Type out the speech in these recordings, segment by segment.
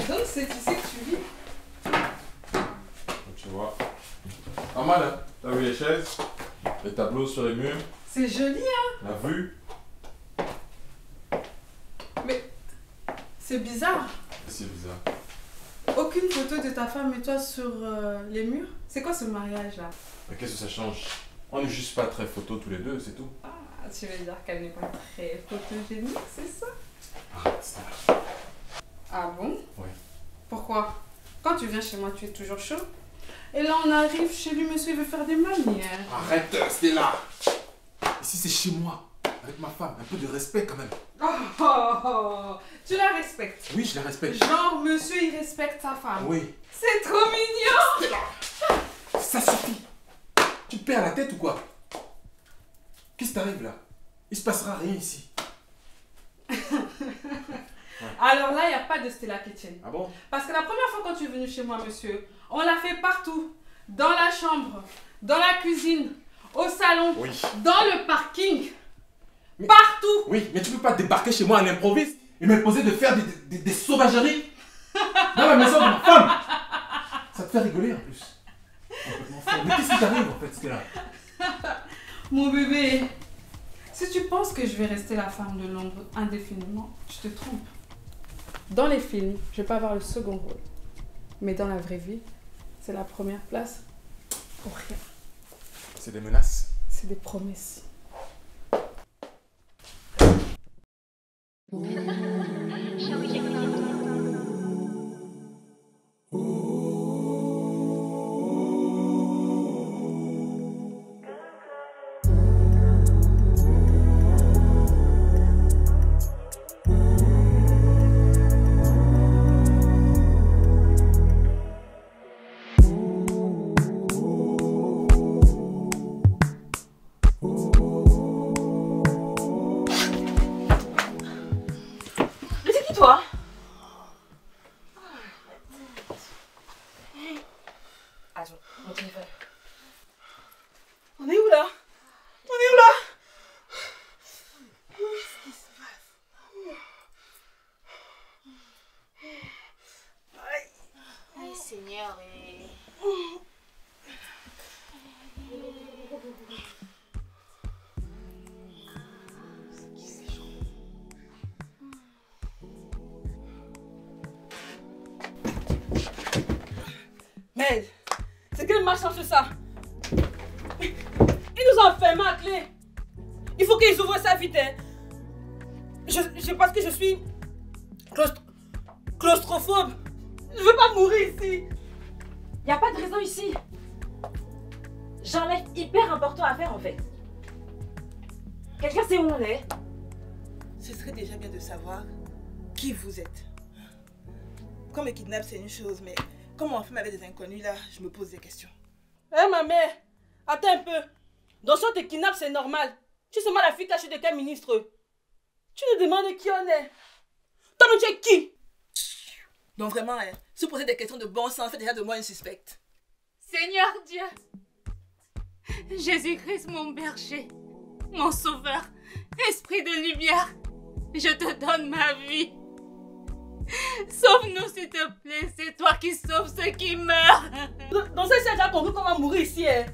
Donc c'est ici que tu vis. Tu vois. Pas mal, hein. T'as vu les chaises, les tableaux sur les murs. C'est joli, hein. La vue. Mais c'est bizarre. C'est bizarre. Aucune photo de ta femme et toi sur les murs. C'est quoi ce mariage là? Mais qu'est-ce que ça change? On n'est juste pas très photos tous les deux, c'est tout. Ah, tu veux dire qu'elle n'est pas très photogénique, c'est ça? Arrête ça. Ah bon? Oui. Pourquoi? Quand tu viens chez moi, tu es toujours chaud. Et là, on arrive chez lui, monsieur, il veut faire des manières. Arrête, Stella. Ici, c'est chez moi. Avec ma femme. Un peu de respect quand même. Oh, tu la respectes? Oui, je la respecte. Genre, monsieur, il respecte sa femme. Oui. C'est trop mignon. Stella. Ça suffit. Tu te perds la tête ou quoi? Qu'est-ce qui t'arrive là? Il se passera rien ici. Alors là, il n'y a pas de Stella qui tienne. Ah bon? Parce que la première fois quand tu es venu chez moi, monsieur, on l'a fait partout. Dans la chambre, dans la cuisine, au salon, Oui. dans le parking. Mais- Partout. Oui, mais tu peux pas débarquer chez moi à l'improviste et m'imposer de faire des sauvageries dans la maison de ma femme. Ça te fait rigoler en plus. Complètement folle. Mais qu'est-ce qui t'arrive en fait, Stella? Mon bébé, si tu penses que je vais rester la femme de l'ombre indéfiniment, tu te trompes. Dans les films, je vais pas avoir le second rôle. Mais dans la vraie vie, c'est la première place pour rien. C'est des menaces. C'est des promesses. Toi? Attends, mon téléphone. On est où là? On est où là? Qu'est-ce qui se passe? Aïe Seigneur, Merde! C'est quel machin fait ça? Ils nous ont enfermés à clé! Il faut qu'ils ouvrent ça vite, hein! Je pense que je suis claustrophobe! Je veux pas mourir ici! y a pas de raison ici. J'en ai hyper important à faire en fait. Quelqu'un sait où on est? Ce serait déjà bien de savoir qui vous êtes. Comme me kidnappe, c'est une chose, mais comme on fait avec des inconnus là, je me pose des questions. Hé ma mère, attends un peu. Dans ce te kidnappe, c'est normal. Tu es seulement la fille cachée de quel ministre? Tu nous demandes qui on est. Toi, mais tu es qui? Donc vraiment, hein, se poser des questions de bon sens fait déjà de moi une suspecte. Seigneur Dieu, Jésus-Christ mon berger, mon sauveur, esprit de lumière, je te donne ma vie. Sauve-nous s'il te plaît, c'est toi qui sauves ceux qui meurent. Dans ce cas, j'ai compris qu'on va mourir ici. Hein.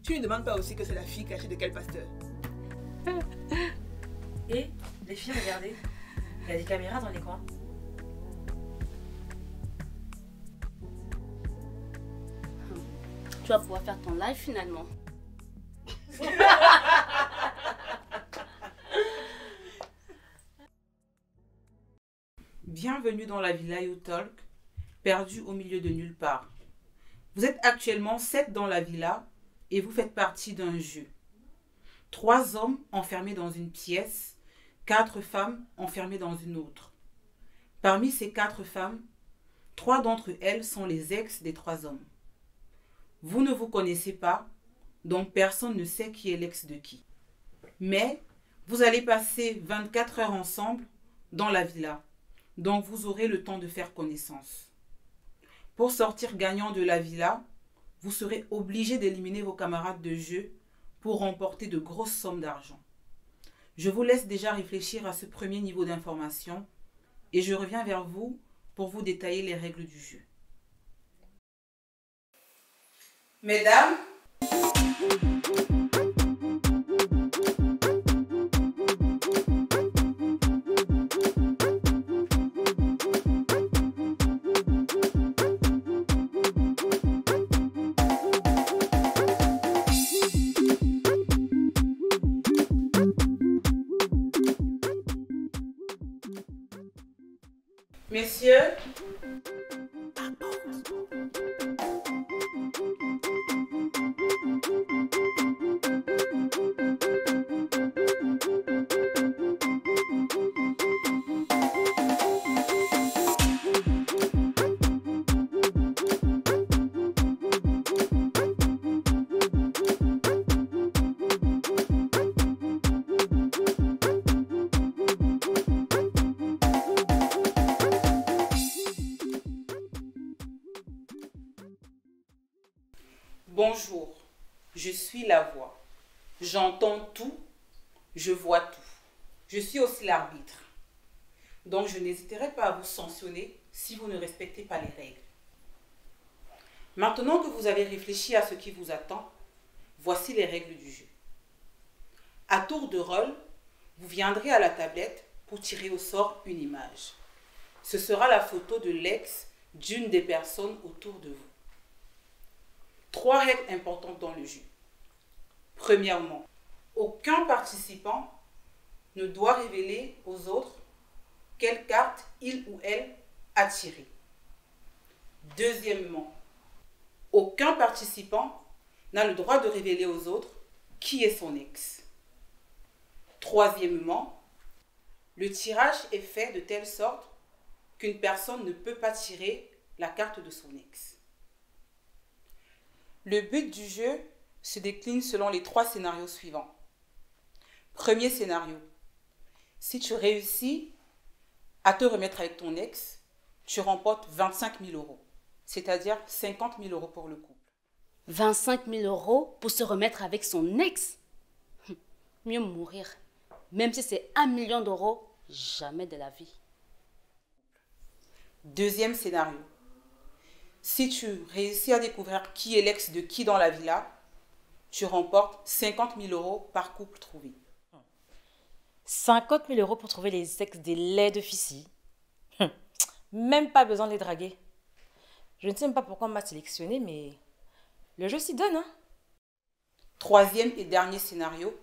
Tu ne demandes pas aussi que c'est la fille cachée de quel pasteur? Et les filles, regardez, il y a des caméras dans les coins. Tu vas pouvoir faire ton live finalement. Bienvenue dans la villa You Talk, perdue au milieu de nulle part. Vous êtes actuellement 7 dans la villa et vous faites partie d'un jeu. 3 hommes enfermés dans une pièce, 4 femmes enfermées dans une autre. Parmi ces 4 femmes, 3 d'entre elles sont les ex des 3 hommes. Vous ne vous connaissez pas, donc personne ne sait qui est l'ex de qui. Mais vous allez passer 24 heures ensemble dans la villa, donc vous aurez le temps de faire connaissance. Pour sortir gagnant de la villa, vous serez obligé d'éliminer vos camarades de jeu pour remporter de grosses sommes d'argent. Je vous laisse déjà réfléchir à ce premier niveau d'information et je reviens vers vous pour vous détailler les règles du jeu. Mesdames, messieurs, bonjour, je suis la voix. J'entends tout, je vois tout. Je suis aussi l'arbitre. Donc je n'hésiterai pas à vous sanctionner si vous ne respectez pas les règles. Maintenant que vous avez réfléchi à ce qui vous attend, voici les règles du jeu. À tour de rôle, vous viendrez à la tablette pour tirer au sort une image. Ce sera la photo de l'ex d'une des personnes autour de vous. 3 règles importantes dans le jeu. Premièrement, aucun participant ne doit révéler aux autres quelle carte il ou elle a tiré. Deuxièmement, aucun participant n'a le droit de révéler aux autres qui est son ex. Troisièmement, le tirage est fait de telle sorte qu'une personne ne peut pas tirer la carte de son ex. Le but du jeu se décline selon les 3 scénarios suivants. Premier scénario. Si tu réussis à te remettre avec ton ex, tu remportes 25 000 €, c'est-à-dire 50 000 € pour le couple. 25 000 € pour se remettre avec son ex. Mieux mourir. Même si c'est 1 million d'euros, jamais de la vie. Deuxième scénario. Si tu réussis à découvrir qui est l'ex de qui dans la villa, tu remportes 50 000 € par couple trouvé. 50 000 € pour trouver les ex des laides filles. Même pas besoin de les draguer. Je ne sais même pas pourquoi on m'a sélectionné, mais le jeu s'y donne, hein. Troisième et dernier scénario.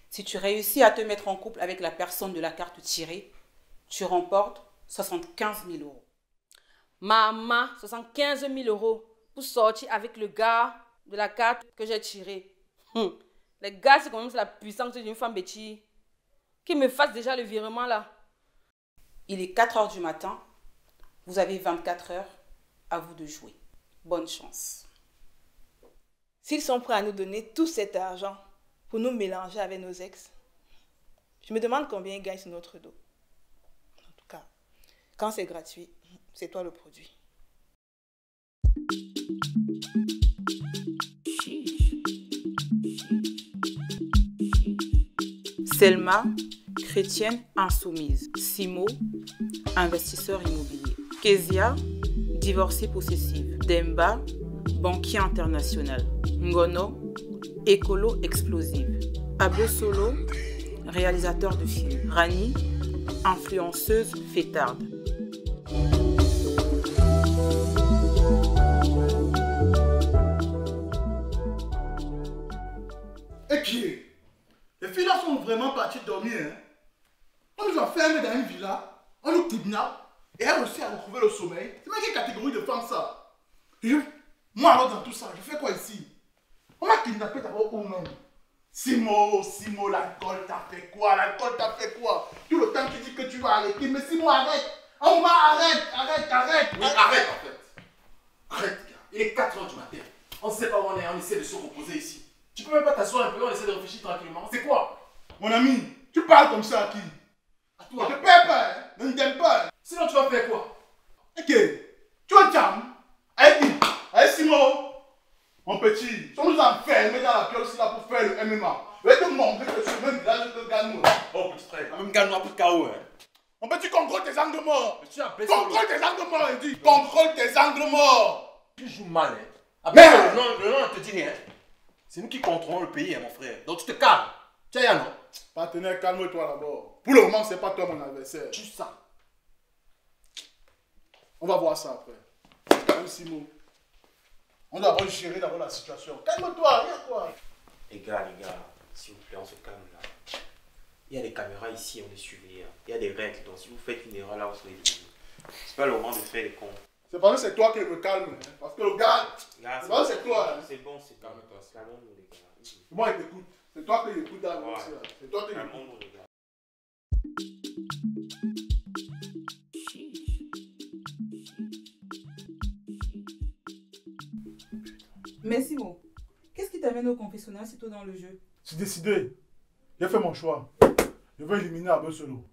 Si tu réussis à te mettre en couple avec la personne de la carte tirée, tu remportes 75 000 €. Maman, 75 000 € pour sortir avec le gars de la carte que j'ai tirée. Les gars, c'est quand même la puissance d'une femme bêtise. Qui me fasse déjà le virement là. Il est 4 h du matin. Vous avez 24 heures. À vous de jouer. Bonne chance. S'ils sont prêts à nous donner tout cet argent pour nous mélanger avec nos ex, je me demande combien ils gagnent sur notre dos. En tout cas, quand c'est gratuit, c'est toi le produit. Selma, chrétienne insoumise. Simo, investisseur immobilier. Kezia, divorcée possessive. Demba, banquier international. Ngono, écolo explosive. Abo Solo, réalisateur de films. Rani, influenceuse fêtarde. trouver le sommeil. C'est même quelle catégorie de femme ça? Moi alors dans tout ça, je fais quoi ici? On m'a kidnappé d'abord où même? Simo, l'alcool t'a fait quoi? L'alcool t'a fait quoi? Tout le temps tu dis que tu vas arrêter, mais Simo arrête! Un moment arrête! Oui, arrête en fait. Arrête, gars. Il est 4 h du matin. On ne sait pas où on est, on essaie de se reposer ici. Tu peux même pas t'asseoir un peu, on essaie de réfléchir tranquillement. C'est quoi? Mon ami, tu parles comme ça à qui? À toi. Ne te perds pas, hein? Ne t'aime pas. Hein? Sinon tu vas faire quoi? Ok, tu vas jam avec qui? Avec Simo. Mon petit, si on nous enferme dans la piole aussi là pour faire le MMA. Je vais te montrer que sur le même village de Ganou. Oh petit frère, même Ganou a plus de KO hein. Mon petit, contrôle tes angles morts. Mais tu as baissé Contrôle tes angles morts, il dit. Contrôle tes angles morts. Tu joues mal hein. Ah, Merde. le nom ne te dit rien. C'est nous qui contrôlons le pays hein, mon frère. Donc tu te calmes. Tu as non? Partenaire, calme-toi d'abord. Pour le moment, c'est pas toi mon adversaire. Juste ça. On va voir ça après. C'est quand même Simo. On doit d'abord gérer d'abord la situation. Calme-toi, rien quoi. Les gars, s'il vous plaît, on se calme là. Il y a des caméras ici, on est suivi. Il y a des règles, donc si vous faites une erreur là, vous serez éliminé. C'est pas le moment de faire les cons. C'est parce que c'est toi qui me calme. Hein. Parce que le gars, c'est toi. Hein. C'est bon, c'est calme-toi. Calmons-nous les gars. Moi, il t'écoute. C'est toi qui l'écoutes dans ouais. C'est toi qui l'écoutes. Calmons-nous les gars. Mais Simo, qu'est-ce qui t'amène au confessionnal si tôt dans le jeu? J'ai décidé. J'ai fait mon choix. Je vais éliminer Abel Solo.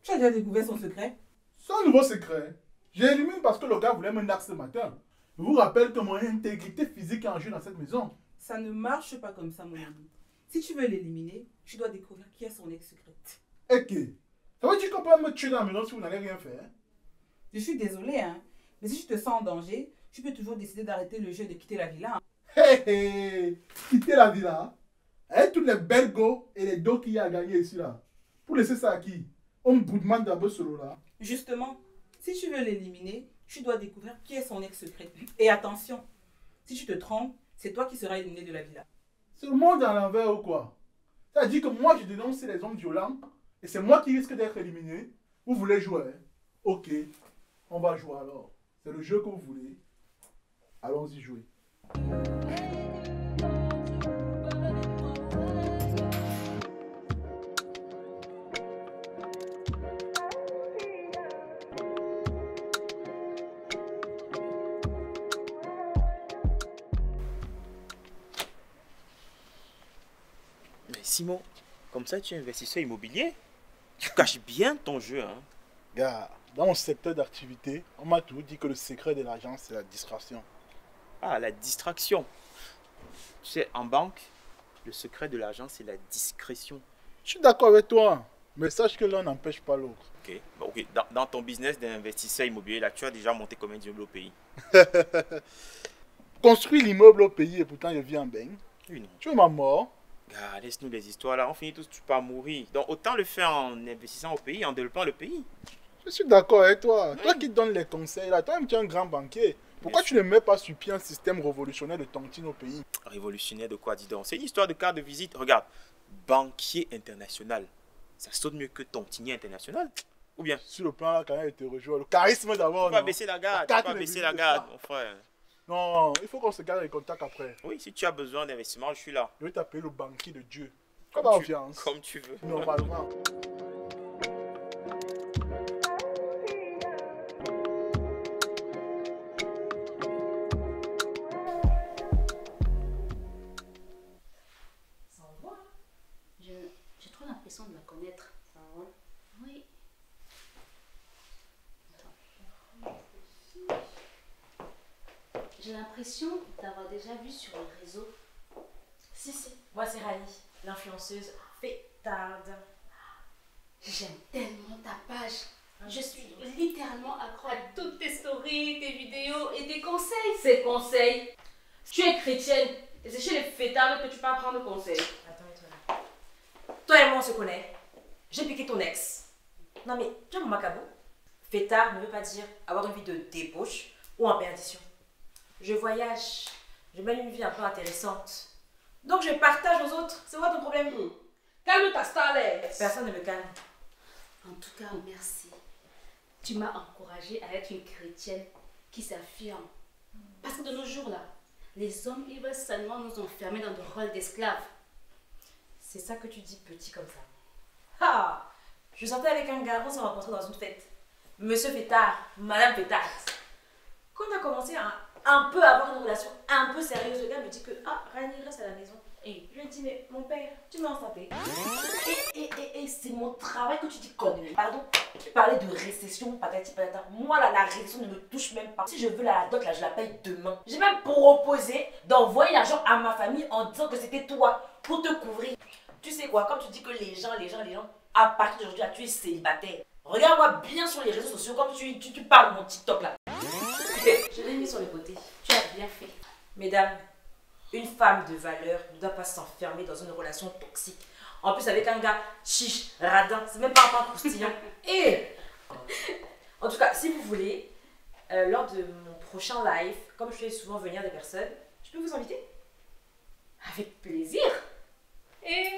Tu as déjà découvert son secret? C'est un nouveau secret. J'ai éliminé parce que le gars voulait me narguer ce matin. Je vous rappelle que mon intégrité physique est en jeu dans cette maison. Ça ne marche pas comme ça, mon ami. Si tu veux l'éliminer, tu dois découvrir qui est son ex-secrète. Ok. Ça veut dire qu'on peut me tuer dans la maison si vous n'allez rien faire? Je suis désolée, hein. Mais si tu te sens en danger, tu peux toujours décider d'arrêter le jeu et de quitter la villa. Hé hé. Quitter la villa. Avec toutes les belles go et les dos qu'il y a à gagner ici là. Pour laisser ça à qui? On boudman d'Abel Solo là. Justement, si tu veux l'éliminer, tu dois découvrir qui est son ex-secrète. Et attention, si tu te trompes, c'est toi qui seras éliminé de la villa. C'est le monde à l'envers ou quoi? Ça dit que moi je dénonce les hommes violents et c'est moi qui risque d'être éliminé. Vous voulez jouer? Hein? Ok, on va jouer alors. C'est le jeu que vous voulez. Allons-y jouer. Simon, comme ça tu es investisseur immobilier? Tu caches bien ton jeu, hein? Gars, dans mon secteur d'activité, on m'a toujours dit que le secret de l'argent, c'est la distraction. Ah, la distraction. Tu sais, en banque, le secret de l'argent, c'est la discrétion. Je suis d'accord avec toi, mais sache que l'un n'empêche pas l'autre. Ok, bon, ok. Dans ton business d'investisseur immobilier, là, tu as déjà monté combien d'immeubles au pays? Construire l'immeuble au pays et pourtant je vis en baigne. Oui, non. Tu veux ma mort? Gars, laisse-nous les histoires là, on finit tous par mourir. Donc autant le faire en investissant au pays, en développant le pays. Je suis d'accord avec toi. Oui. Toi qui donnes les conseils là, toi-même tu es un grand banquier. Pourquoi tu ne mets pas sur pied un système révolutionnaire de tontine au pays? Révolutionnaire de quoi, dis donc? C'est une histoire de carte de visite. Regarde, banquier international. Ça saute mieux que tontinier international. Ou bien? Sur le plan là, quand même, je te rejoins. Le charisme d'abord. Tu vas baisser la garde, tu vas baisser la garde, mon frère. Non, il faut qu'on se garde les contacts après. Oui, si tu as besoin d'investissement, je suis là. Je vais t'appeler le banquier de Dieu. Comme Pas tu- confiance. Comme tu veux. Normalement. Ça envoie. J'ai trop l'impression de la connaître. Ça envoie. Oui. Attends. J'ai l'impression d'avoir déjà vu sur les réseaux. Si, moi c'est Rani, l'influenceuse fêtarde. J'aime tellement ta page. Je suis littéralement accro à toutes tes stories, tes vidéos et tes conseils. Ces conseils, tu es chrétienne et c'est chez les fêtardes que tu peux apprendre conseil. Attends, toi là. Toi et moi on se connaît. J'ai piqué ton ex. Non mais, tu vois mon macabo? Fêtard ne veut pas dire avoir une vie de débauche ou en perdition. Je voyage, je mène une vie un peu intéressante. Donc je partage aux autres. C'est quoi ton problème? Calme ta starlet. Personne ne me calme. En tout cas, merci. tu m'as encouragée à être une chrétienne qui s'affirme. Parce que de nos jours là, les hommes, ils veulent seulement nous enfermer dans le rôle d'esclaves. C'est ça que tu dis petit comme ça. Ah! Je sortais avec un gars, on s'est rencontrés dans une fête. Monsieur Fétard, Madame Fétard. Quand on a commencé à un peu avoir une relation un peu sérieuse, le gars me dit que Rani reste à la maison. Et je lui dis, mais mon père, tu m'as sapé. Et c'est mon travail que tu dis connerie. Pardon, tu parlais de récession, patati patata. Moi là, la récession ne me touche même pas. Si je veux la dot là, je la paye demain. J'ai même proposé d'envoyer l'argent à ma famille en disant que c'était toi pour te couvrir. Tu sais quoi, comme tu dis que les gens, à partir d'aujourd'hui, là, tu es célibataire. Regarde-moi bien sur les réseaux sociaux comme tu parles de mon TikTok là. Je l'ai mis sur le côté. Tu as bien fait. Mesdames, une femme de valeur ne doit pas s'enfermer dans une relation toxique. En plus avec un gars chiche, radin, c'est même pas un pain croustillant. Et en tout cas, si vous voulez, lors de mon prochain live, comme je fais souvent venir des personnes, je peux vous inviter? Avec plaisir. Et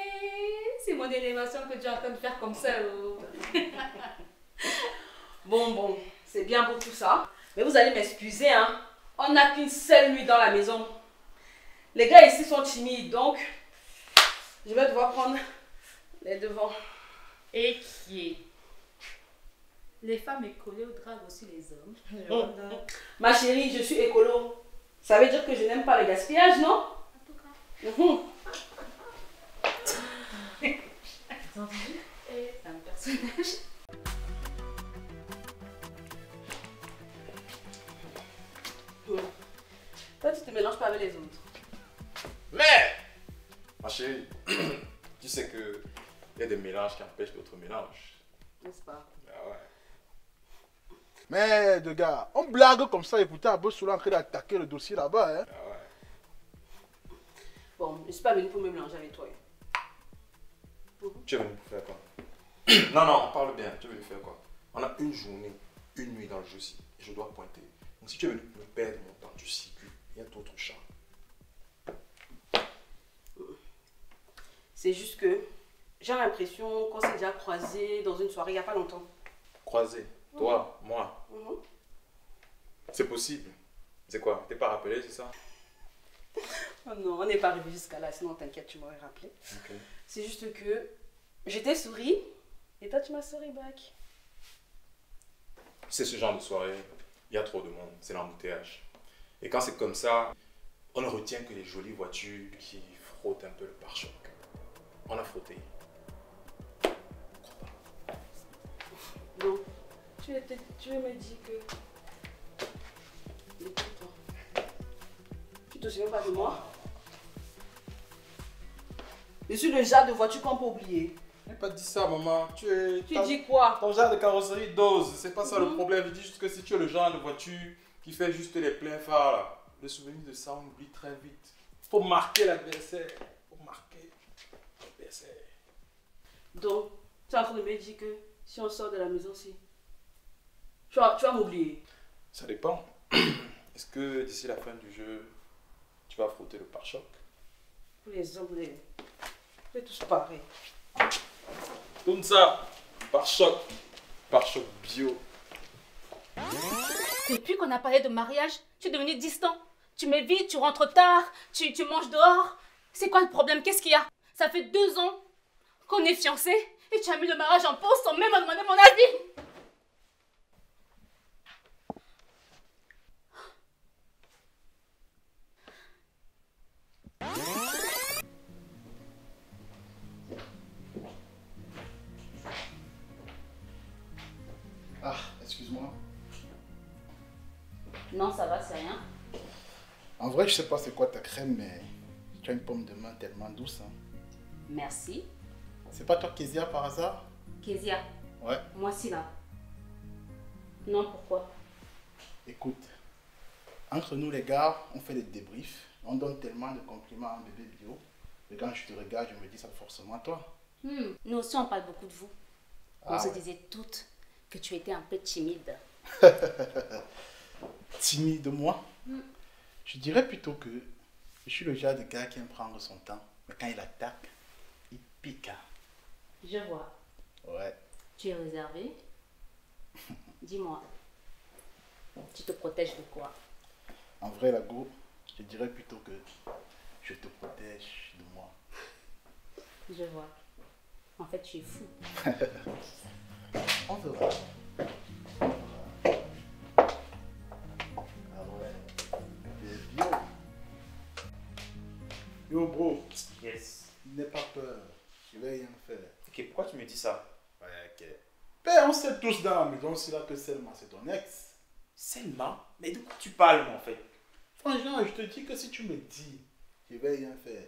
c'est mon élévation que tu es en train de faire comme ça. Oh. Bon, c'est bien pour tout ça. Mais vous allez m'excuser, hein. On n'a qu'une seule nuit dans la maison. Les gars ici sont timides, donc je vais devoir prendre les devants. Et qui est? Les femmes écolées draguent aussi les hommes. Ma chérie, je suis écolo. Ça veut dire que je n'aime pas le gaspillage, non? En tout cas. T'as entendu? Et c'est un personnage. Toi, tu te mélanges pas avec les autres. Mais, ma chérie, tu sais que il y a des mélanges qui empêchent d'autres mélanges. N'est-ce pas? Ah ouais. Mais, de gars, on blague comme ça et pourtant, Abou Soula est en train d'attaquer le dossier là-bas. Hein. Ah ouais. Bon, je suis pas venue pour me mélanger avec toi. Tu es venu pour faire quoi? Non, non, on parle bien. Tu es venu faire quoi? On a une journée, une nuit dans le jeu-ci. Et je dois pointer. Donc si tu es venu me perdre mon temps, tu circules. Il y a d'autres chats. C'est juste que j'ai l'impression qu'on s'est déjà croisés dans une soirée il n'y a pas longtemps. Croisé. Toi, moi. C'est possible. C'est quoi? T'es pas rappelé, c'est ça? Oh non, on n'est pas arrivé jusqu'à là, sinon t'inquiète, tu m'aurais rappelé. Ok. C'est juste que je t'ai souri et toi tu m'as souri back. C'est ce genre de soirée. Il y a trop de monde. C'est l'embouteillage. Et quand c'est comme ça, on ne retient que les jolies voitures qui frottent un peu le pare-choc. On a frotté. Non, tu me dis que... Écoute-toi. Tu te souviens pas de moi? Je suis le genre de voiture qu'on peut oublier. Je n'ai pas dit ça, maman. Tu dis quoi? Ton genre de carrosserie dose. C'est pas ça le problème. Je dis juste que si tu es le genre de voiture qui fait juste les pleins phares, là, le souvenir de ça, on oublie très vite. Faut marquer l'adversaire. Faut marquer l'adversaire. Donc, tu es en train de me dire que si on sort de la maison, si tu vas m'oublier? Ça dépend. Est-ce que d'ici la fin du jeu, tu vas frotter le pare-choc? Pour les hommes, c'est tous pareil. Comme ça, pare-choc. Pare-choc bio. Depuis qu'on a parlé de mariage, tu es devenu distant. Tu m'évites, tu rentres tard, tu manges dehors. C'est quoi le problème? Qu'est-ce qu'il y a? Ça fait 2 ans qu'on est fiancés et tu as mis le mariage en pause sans même me demander mon avis. Ah, excuse-moi. Non, ça va, c'est rien. En vrai, je sais pas c'est quoi ta crème, mais tu as une pomme de main tellement douce. Hein. Merci. C'est pas toi, Kezia, par hasard? Kezia. Ouais. Moi aussi là. Non, pourquoi? Écoute, entre nous les gars, on fait des débriefs. On donne tellement de compliments à un bébé bio. Et quand je te regarde, je me dis ça forcément à toi. Nous aussi, on parle beaucoup de vous. On se disait toutes que tu étais un peu timide. Timide de moi? Je dirais plutôt que je suis le genre de gars qui aime prendre son temps. Mais quand il attaque, il pique. Je vois. Ouais. Tu es réservé? Dis-moi, tu te protèges de quoi? En vrai, la go, je dirais plutôt que je te protège de moi. Je vois. En fait, tu es fou. On verra. Ah ouais. Yo. Yo, bro. Yes. N'aie pas peur. Je vais rien faire. Ok, pourquoi tu me dis ça? Ouais, ok. Ben, on sait tous dans la maison aussi là que Selma, c'est ton ex. Selma? Mais de quoi tu parles, moi, en fait? Franchement, je te dis que si tu me dis, je vais rien faire.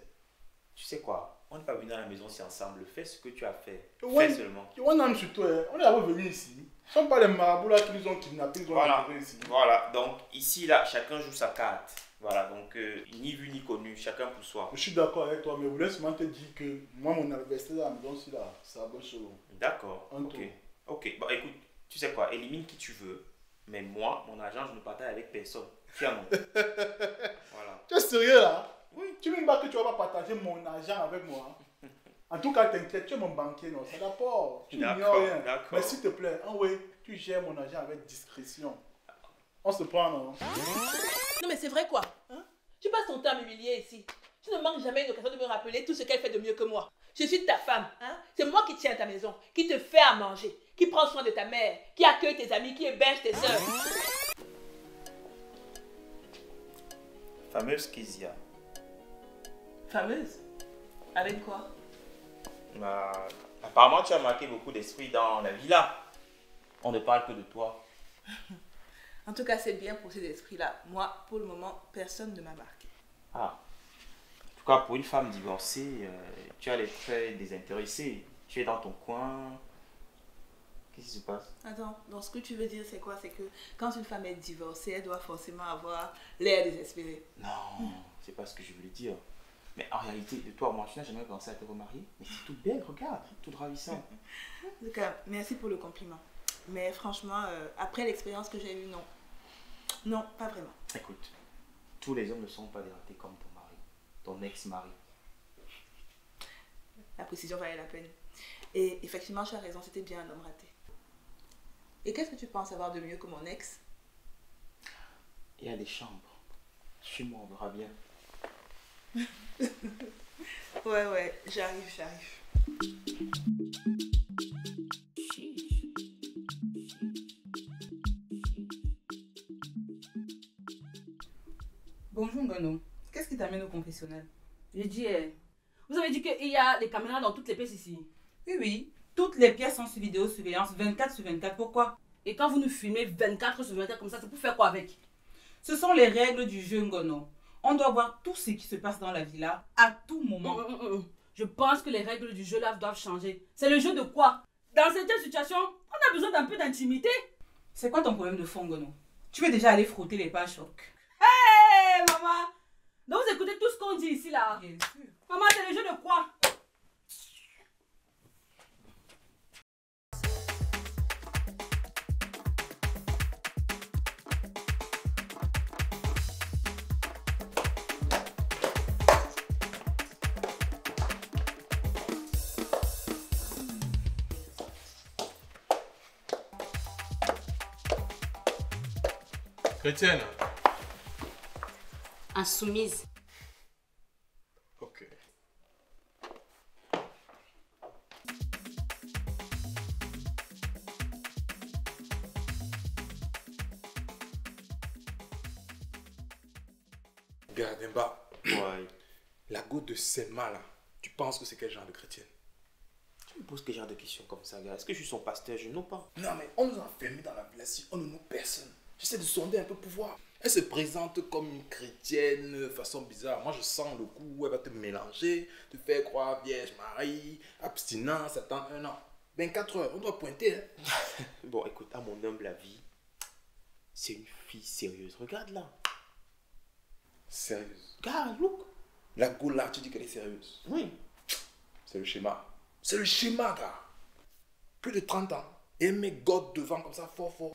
Tu sais quoi? On n'est pas venu à la maison si ensemble. Fais ce que tu as fait. Ouais. Fais seulement. On a sur toi, hein. On est revenu ici. Ce ne sont pas les marabouts là qui nous ont kidnappés, ils ont Voilà. enlevé ici. Voilà. Donc, ici, là, chacun joue sa carte. Voilà. Donc, ni vu ni connu. Chacun pour soi. Je suis d'accord avec toi, mais je voulais seulement te dire que moi, mon anniversaire à la maison, c'est là. C'est à bon solo. D'accord. Un Ok. tour. Ok. Bon, écoute, tu sais quoi? Élimine qui tu veux. Mais moi, mon argent, je ne partage avec personne. Fier-moi. Voilà. Tu es sérieux là? Oui. Tu ne pas que tu vas pas partager mon argent avec moi? En tout cas, t'inquiète, tu es mon banquier, non? C'est d'accord. Tu n'ignores rien. D'accord. Mais s'il te plaît, tu gères mon argent avec discrétion. On se prend, non? Non mais c'est vrai quoi, hein? Tu passes ton temps à m'humilier ici. Tu ne manques jamais une occasion de me rappeler tout ce qu'elle fait de mieux que moi. Je suis ta femme, hein? C'est moi qui tiens ta maison, qui te fait à manger, qui prend soin de ta mère, qui accueille tes amis, qui héberge tes soeurs. Fameuse Kezia. Fameuse? Avec quoi? Bah, apparemment, tu as marqué beaucoup d'esprit dans la villa. On ne parle que de toi. En tout cas, c'est bien pour ces esprits-là. Moi, pour le moment, personne ne m'a marqué. Ah. En tout cas, pour une femme divorcée, tu as les traits désintéressés. Tu es dans ton coin. Qu'est-ce qui se passe? Attends, donc ce que tu veux dire, c'est quoi? C'est que quand une femme est divorcée, elle doit forcément avoir l'air désespéré. Non, c'est pas ce que je voulais dire. Mais en réalité, de toi, moi, tu n'as jamais pensé à te remarier. Mais c'est tout belle, regarde, tout ravissant. En tout cas, merci pour le compliment. Mais franchement, après l'expérience que j'ai eue, non. Non, pas vraiment. Écoute, tous les hommes ne sont pas des ratés comme ton mari, ton ex-mari. La précision valait la peine. Et effectivement, tu as raison, c'était bien un homme raté. Et qu'est-ce que tu penses avoir de mieux que mon ex? Il y a des chambres. Chez moi, on verra bien. Ouais, j'arrive. Bonjour Ngono, qu'est-ce qui t'amène au confessionnal? J'ai dit, vous avez dit qu'il y a des caméras dans toutes les pièces ici. Oui, toutes les pièces sont sous vidéosurveillance 24 sur 24, pourquoi? Et quand vous nous filmez 24 sur 24 comme ça, c'est pour faire quoi avec? Ce sont les règles du jeu Ngono. On doit voir tout ce qui se passe dans la villa à tout moment. Je pense que les règles du jeu là doivent changer. C'est le jeu de quoi? Dans certaines situations, on a besoin d'un peu d'intimité. C'est quoi ton problème de fond, Ngono? Tu veux déjà aller frotter les pages choc? Hé, maman! Donc vous écoutez tout ce qu'on dit ici là? Bien sûr. Maman, c'est le jeu de quoi? Chrétienne. Insoumise. Ok. Gardemba. Ouais. La go de Selma là, tu penses que c'est quel genre de chrétienne? Tu me poses quel genre de questions comme ça, gars? Est-ce que je suis son pasteur? Je n'ose pas. Non, mais on nous a enfermés dans la villa si on ne nous personne. J'essaie de sonder un peu pour voir. Elle se présente comme une chrétienne, façon bizarre. Moi, je sens le coup où elle va te mélanger, te faire croire Vierge Marie, abstinence, attends 1 an. 24 heures, on doit pointer. Hein. Bon, écoute, à mon humble avis, c'est une fille sérieuse. Regarde là. Sérieuse. Regarde, look. La go là, tu dis qu'elle est sérieuse. Oui. C'est le schéma. C'est le schéma, gars. Plus de 30 ans. Et elle met God devant comme ça, fort.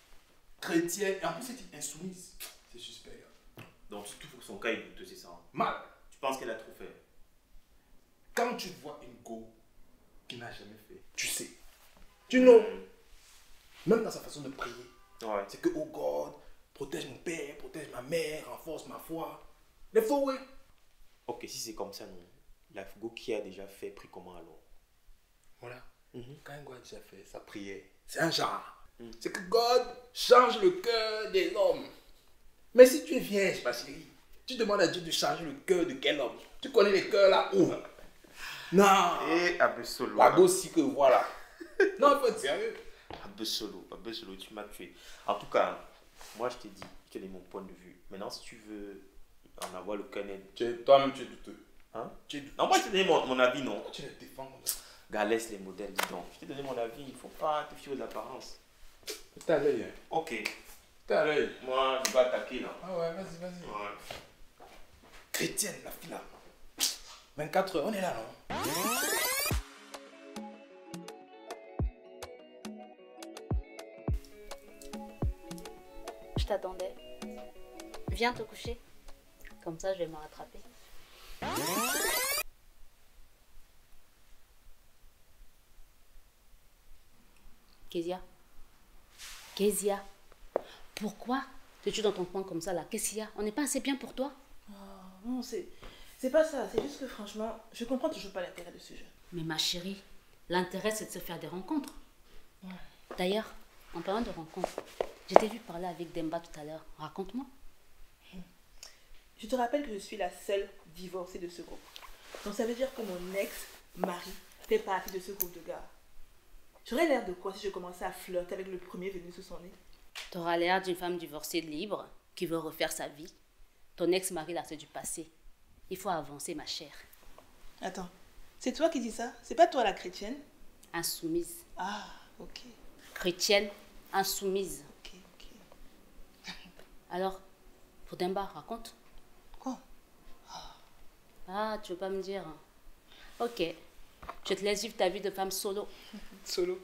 Chrétienne. Et en plus, elle est insoumise. C'est suspect, gars. Donc, tu trouves son cas est douteux, c'est ça? Mal. Tu penses qu'elle a trop fait? Quand tu vois une go qui n'a jamais fait, tu sais. Tu know. Même dans sa façon de prier. Ouais. C'est que, oh God, protège mon père, protège ma mère, renforce ma foi. Les faux, ouais. Ok, si c'est comme ça, non. La Go qui a déjà fait, prie comment alors? Voilà. Mhm. Quand God a déjà fait sa prière, c'est un genre. C'est que God change le cœur des hommes. Mais si tu es vierge, ma chérie, tu demandes à Dieu de changer le cœur de quel homme? Tu connais les cœurs là où? Non. Et Abesolo. La go si que voilà. Non, il faut être sérieux. Abesolo, tu m'as tué. En tout cas, moi je t'ai dit, quel est mon point de vue. Maintenant, si tu veux en avoir le cœur net. Toi-même, tu es douteux. Hein? Tu es douteux. Non, moi je t'ai donné mon avis, non. Tu les défends comme ça. Gars, laisse les modèles, dis donc. Je t'ai donné mon avis, il faut pas te fier aux apparences. T'es à l'œil, hein. Ok. T'es à l'œil. Moi, je vais attaquer là. Ah ouais, vas-y. Ouais. Chrétienne, la fille là. 24 heures, on est là, non? Je t'attendais. Viens te coucher. Comme ça, je vais me rattraper. Kezia, pourquoi es-tu dans ton coin comme ça là? Qu'est-ce qu'il y a? On n'est pas assez bien pour toi? Non, c'est pas ça. C'est juste que franchement, je comprends toujours pas l'intérêt de ce jeu. Mais ma chérie, l'intérêt c'est de se faire des rencontres. Ouais. D'ailleurs, en parlant de rencontres, je t'ai vu parler avec Demba tout à l'heure. Raconte-moi. Je te rappelle que je suis la seule divorcée de ce groupe. Donc ça veut dire que mon ex-mari fait partie de ce groupe de gars. J'aurais l'air de quoi si je commençais à flirter avec le premier venu sous son nez? T'auras l'air d'une femme divorcée libre qui veut refaire sa vie. Ton ex-mari là, c'est du passé. Il faut avancer, ma chère. Attends, c'est toi qui dis ça? C'est pas toi la chrétienne? Insoumise. Ah, ok. Chrétienne, insoumise. Ok. Alors, pour Demba, raconte. Quoi? Ah, tu veux pas me dire? Ok. Je te laisse vivre ta vie de femme solo. Solo.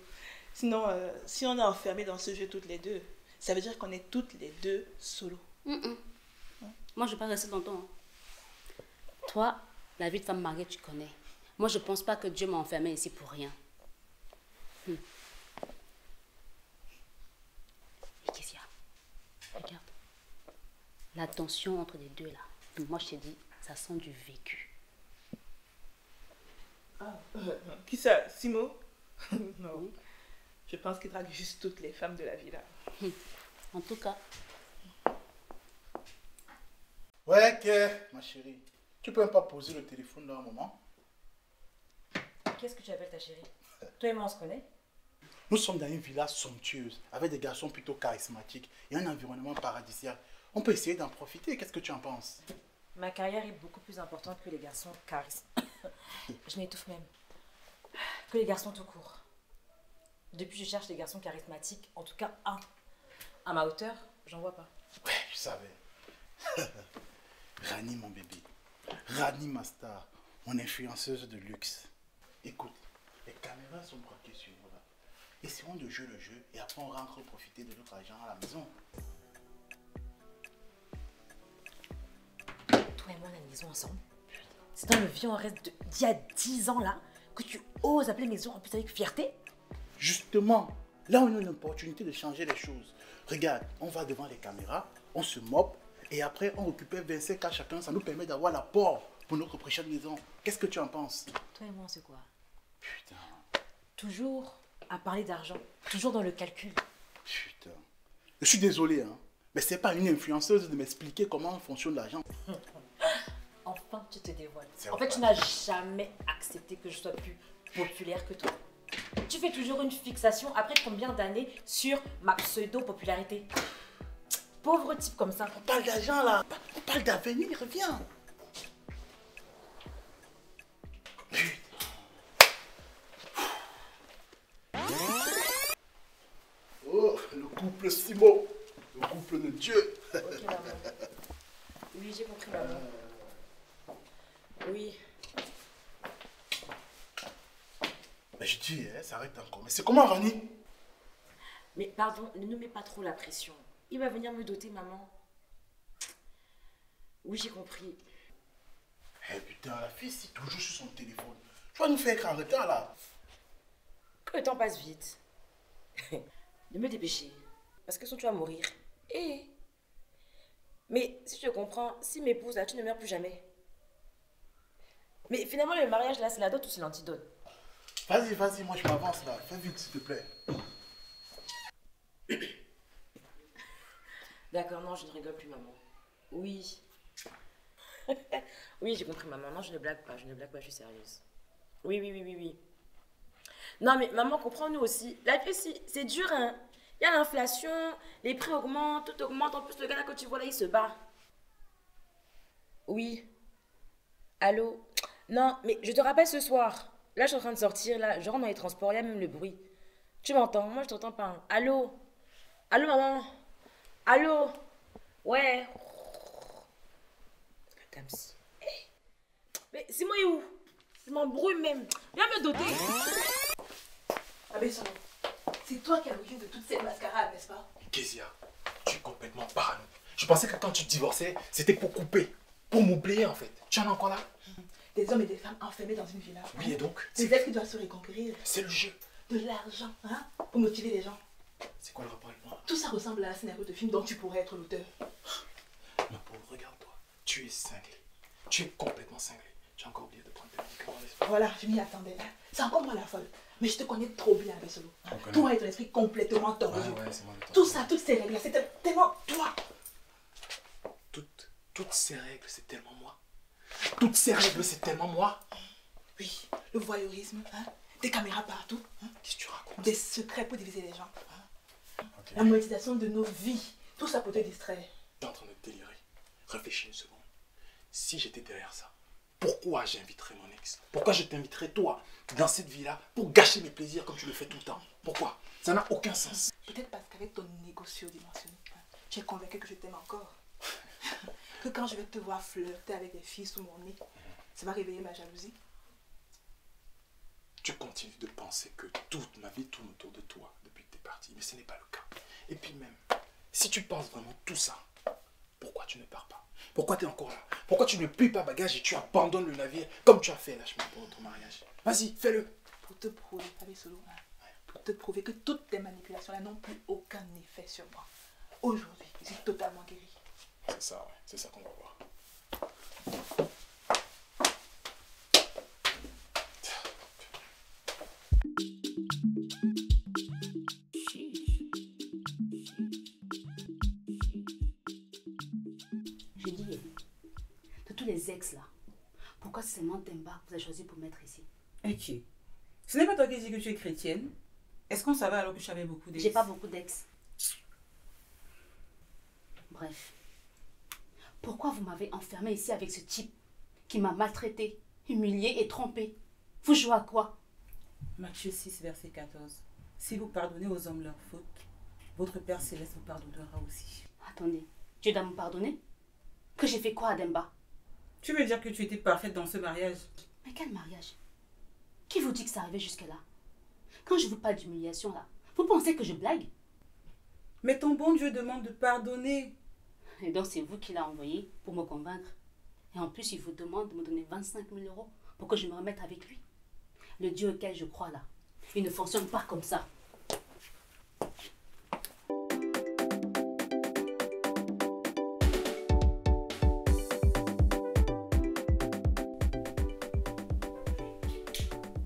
Sinon, si on est enfermés dans ce jeu toutes les deux, ça veut dire qu'on est toutes les deux solo. Moi, je vais pas rester longtemps. Hein. Toi, la vie de femme mariée, tu connais. Moi, je pense pas que Dieu m'a enfermée ici pour rien. Et qu'est-ce qu'il y a? Regarde. La tension entre les deux, là. Moi, je t'ai dit, ça sent du vécu. Qui ça? Simo? Non. Je pense qu'il drague juste toutes les femmes de la vie là. En tout cas. Ouais, ma chérie. Tu peux même pas poser le téléphone dans un moment? Qu'est-ce que tu appelles ta chérie? Toi et moi, on se connaît? Nous sommes dans une villa somptueuse, avec des garçons plutôt charismatiques et un environnement paradisiaque. On peut essayer d'en profiter. Qu'est-ce que tu en penses? Ma carrière est beaucoup plus importante que les garçons charisme. Je m'étouffe même. Que les garçons tout court. Depuis, je cherche des garçons charismatiques, en tout cas un. À ma hauteur, j'en vois pas. Ouais, je savais. Rani, mon bébé. Rani, ma star. Mon influenceuse de luxe. Écoute, les caméras sont braquées sur vous là. Essayons de jouer le jeu et après on rentre profiter de notre argent à la maison. Toi et moi, on a une maison ensemble. C'est dans le vieux en reste d'il y a 10 ans là que tu oses appeler maison en plus avec fierté? Justement, là on a une opportunité de changer les choses. Regarde, on va devant les caméras, on se moque et après on récupère 25 à chacun. Ça nous permet d'avoir l'apport pour notre prochaine maison. Qu'est-ce que tu en penses? Toi et moi, c'est quoi? Putain. Toujours à parler d'argent, toujours dans le calcul. Putain. Je suis désolé, hein, mais c'est pas une influenceuse de m'expliquer comment fonctionne l'argent. Enfin, tu te dévoiles. C'est En fait, tu n'as jamais accepté que je sois plus populaire que toi. Tu fais toujours une fixation après combien d'années sur ma pseudo-popularité. Pauvre type comme ça. On parle d'argent là, on parle d'avenir, reviens. Oh, le couple Simo, le couple de Dieu. Ok, maman. Oui, j'ai compris, maman. Oui. Mais je dis, hein, ça arrête encore. Mais c'est comment, Rani? Mais pardon, ne mets pas trop la pression. Il va venir me doter, maman. Oui, j'ai compris. Eh putain, la fille, c'est toujours sur son téléphone. Tu vas nous faire être en retard là. Que le temps passe vite. de me dépêcher. Parce que sinon tu vas mourir. Eh. Mais si je comprends, si m'épouse là, tu ne meurs plus jamais. Mais finalement, le mariage là, c'est la dot ou c'est l'antidote? Vas-y, vas-y, moi je m'avance là. Fais vite, s'il te plaît. D'accord, non, je ne rigole plus, maman. Oui. Oui, j'ai compris, maman. Non, je ne blague pas, je suis sérieuse. Oui, oui, oui, oui, oui. Non, mais maman, comprends-nous aussi. La vie, c'est dur, hein. Il y a l'inflation, les prix augmentent, tout augmente. En plus, le gars là, que tu vois là, il se bat. Oui. Allô? Non, mais je te rappelle ce soir. Là, je suis en train de sortir, là. Je rentre dans les transports, il y a même le bruit. Tu m'entends? Moi, je t'entends pas. Hein. Allô? Allô, maman? Allô? Ouais. Comme si. Hey. Mais c'est moi, où? Je m'embrouille même. Viens me doter. Abesson, c'est toi qui as l'origine de toute cette mascarade, n'est-ce pas? Kezia, tu es complètement parano. Je pensais que quand tu divorçais, c'était pour couper, pour m'oublier en fait. Tu en es encore là? Des hommes et des femmes enfermés dans une villa. Oui, et donc? Des êtres qui doivent se reconquérir. C'est le jeu. De l'argent, hein? Pour motiver les gens. C'est quoi le rapport avec moi? Tout ça ressemble à un scénario de film dont tu pourrais être l'auteur. Ma pauvre, regarde-toi. Tu es cinglé. Tu es complètement cinglé. Tu as encore oublié de prendre tes médicaments, n'est-ce pas? Voilà, je m'y attendais. C'est encore moi la folle. Mais je te connais trop bien, Abessolo. Toi et ton esprit complètement tordu. Ouais, c'est moi le Tout ça, toutes ces règles-là, c'était tellement toi. Toutes ces règles, c'est tellement moi. Toutes ces règles, c'est tellement moi. Oui, le voyeurisme, hein? Des caméras partout. Hein? Qu'est-ce que tu racontes? Des secrets pour diviser les gens. Hein? Okay. La monétisation de nos vies. Tout ça pour te distraire. Tu es en train de délirer. Réfléchis une seconde. Si j'étais derrière ça, pourquoi j'inviterais mon ex? Pourquoi je t'inviterais toi dans cette vie-là pour gâcher mes plaisirs comme tu le fais tout le temps? Pourquoi? Ça n'a aucun sens. Peut-être parce qu'avec ton négocio dimensionné, tu es convaincu que je t'aime encore. Que quand je vais te voir flirter avec des filles sous mon nez, ça va réveiller ma jalousie. Tu continues de penser que toute ma vie tourne autour de toi depuis que tu es parti, mais ce n'est pas le cas. Et puis même, si tu penses vraiment tout ça, pourquoi tu ne pars pas? Pourquoi tu es encore là? Pourquoi tu ne plies pas bagage et tu abandonnes le navire comme tu as fait lâchement pour notre mariage? Vas-y, fais-le. Pour te prouver, Abessolo, hein, pour te prouver que toutes tes manipulations-là n'ont plus aucun effet sur moi. Aujourd'hui, je suis totalement guérie. C'est ça, ouais. C'est ça qu'on va voir. Je dis, de tous les ex là, pourquoi c'est seulement Demba que vous avez choisi pour mettre ici? Ok. Ce n'est pas toi qui dis que tu es chrétienne? Est-ce qu'on savait alors que j'avais beaucoup d'ex? J'ai pas beaucoup d'ex. Bref. Pourquoi vous m'avez enfermé ici avec ce type qui m'a maltraité, humilié et trompé? Vous jouez à quoi? Matthieu 6, verset 14. Si vous pardonnez aux hommes leurs fautes, votre Père Céleste vous pardonnera aussi. Attendez, Dieu doit me pardonner? Que j'ai fait quoi à Demba? Tu veux dire que tu étais parfaite dans ce mariage? Mais quel mariage? Qui vous dit que ça arrivait jusque-là? Quand je vous parle d'humiliation là, vous pensez que je blague? Mais ton bon Dieu demande de pardonner. Et donc c'est vous qui l'avez envoyé pour me convaincre. Et en plus, il vous demande de me donner 25 000 € pour que je me remette avec lui. Le Dieu auquel je crois là, il ne fonctionne pas comme ça.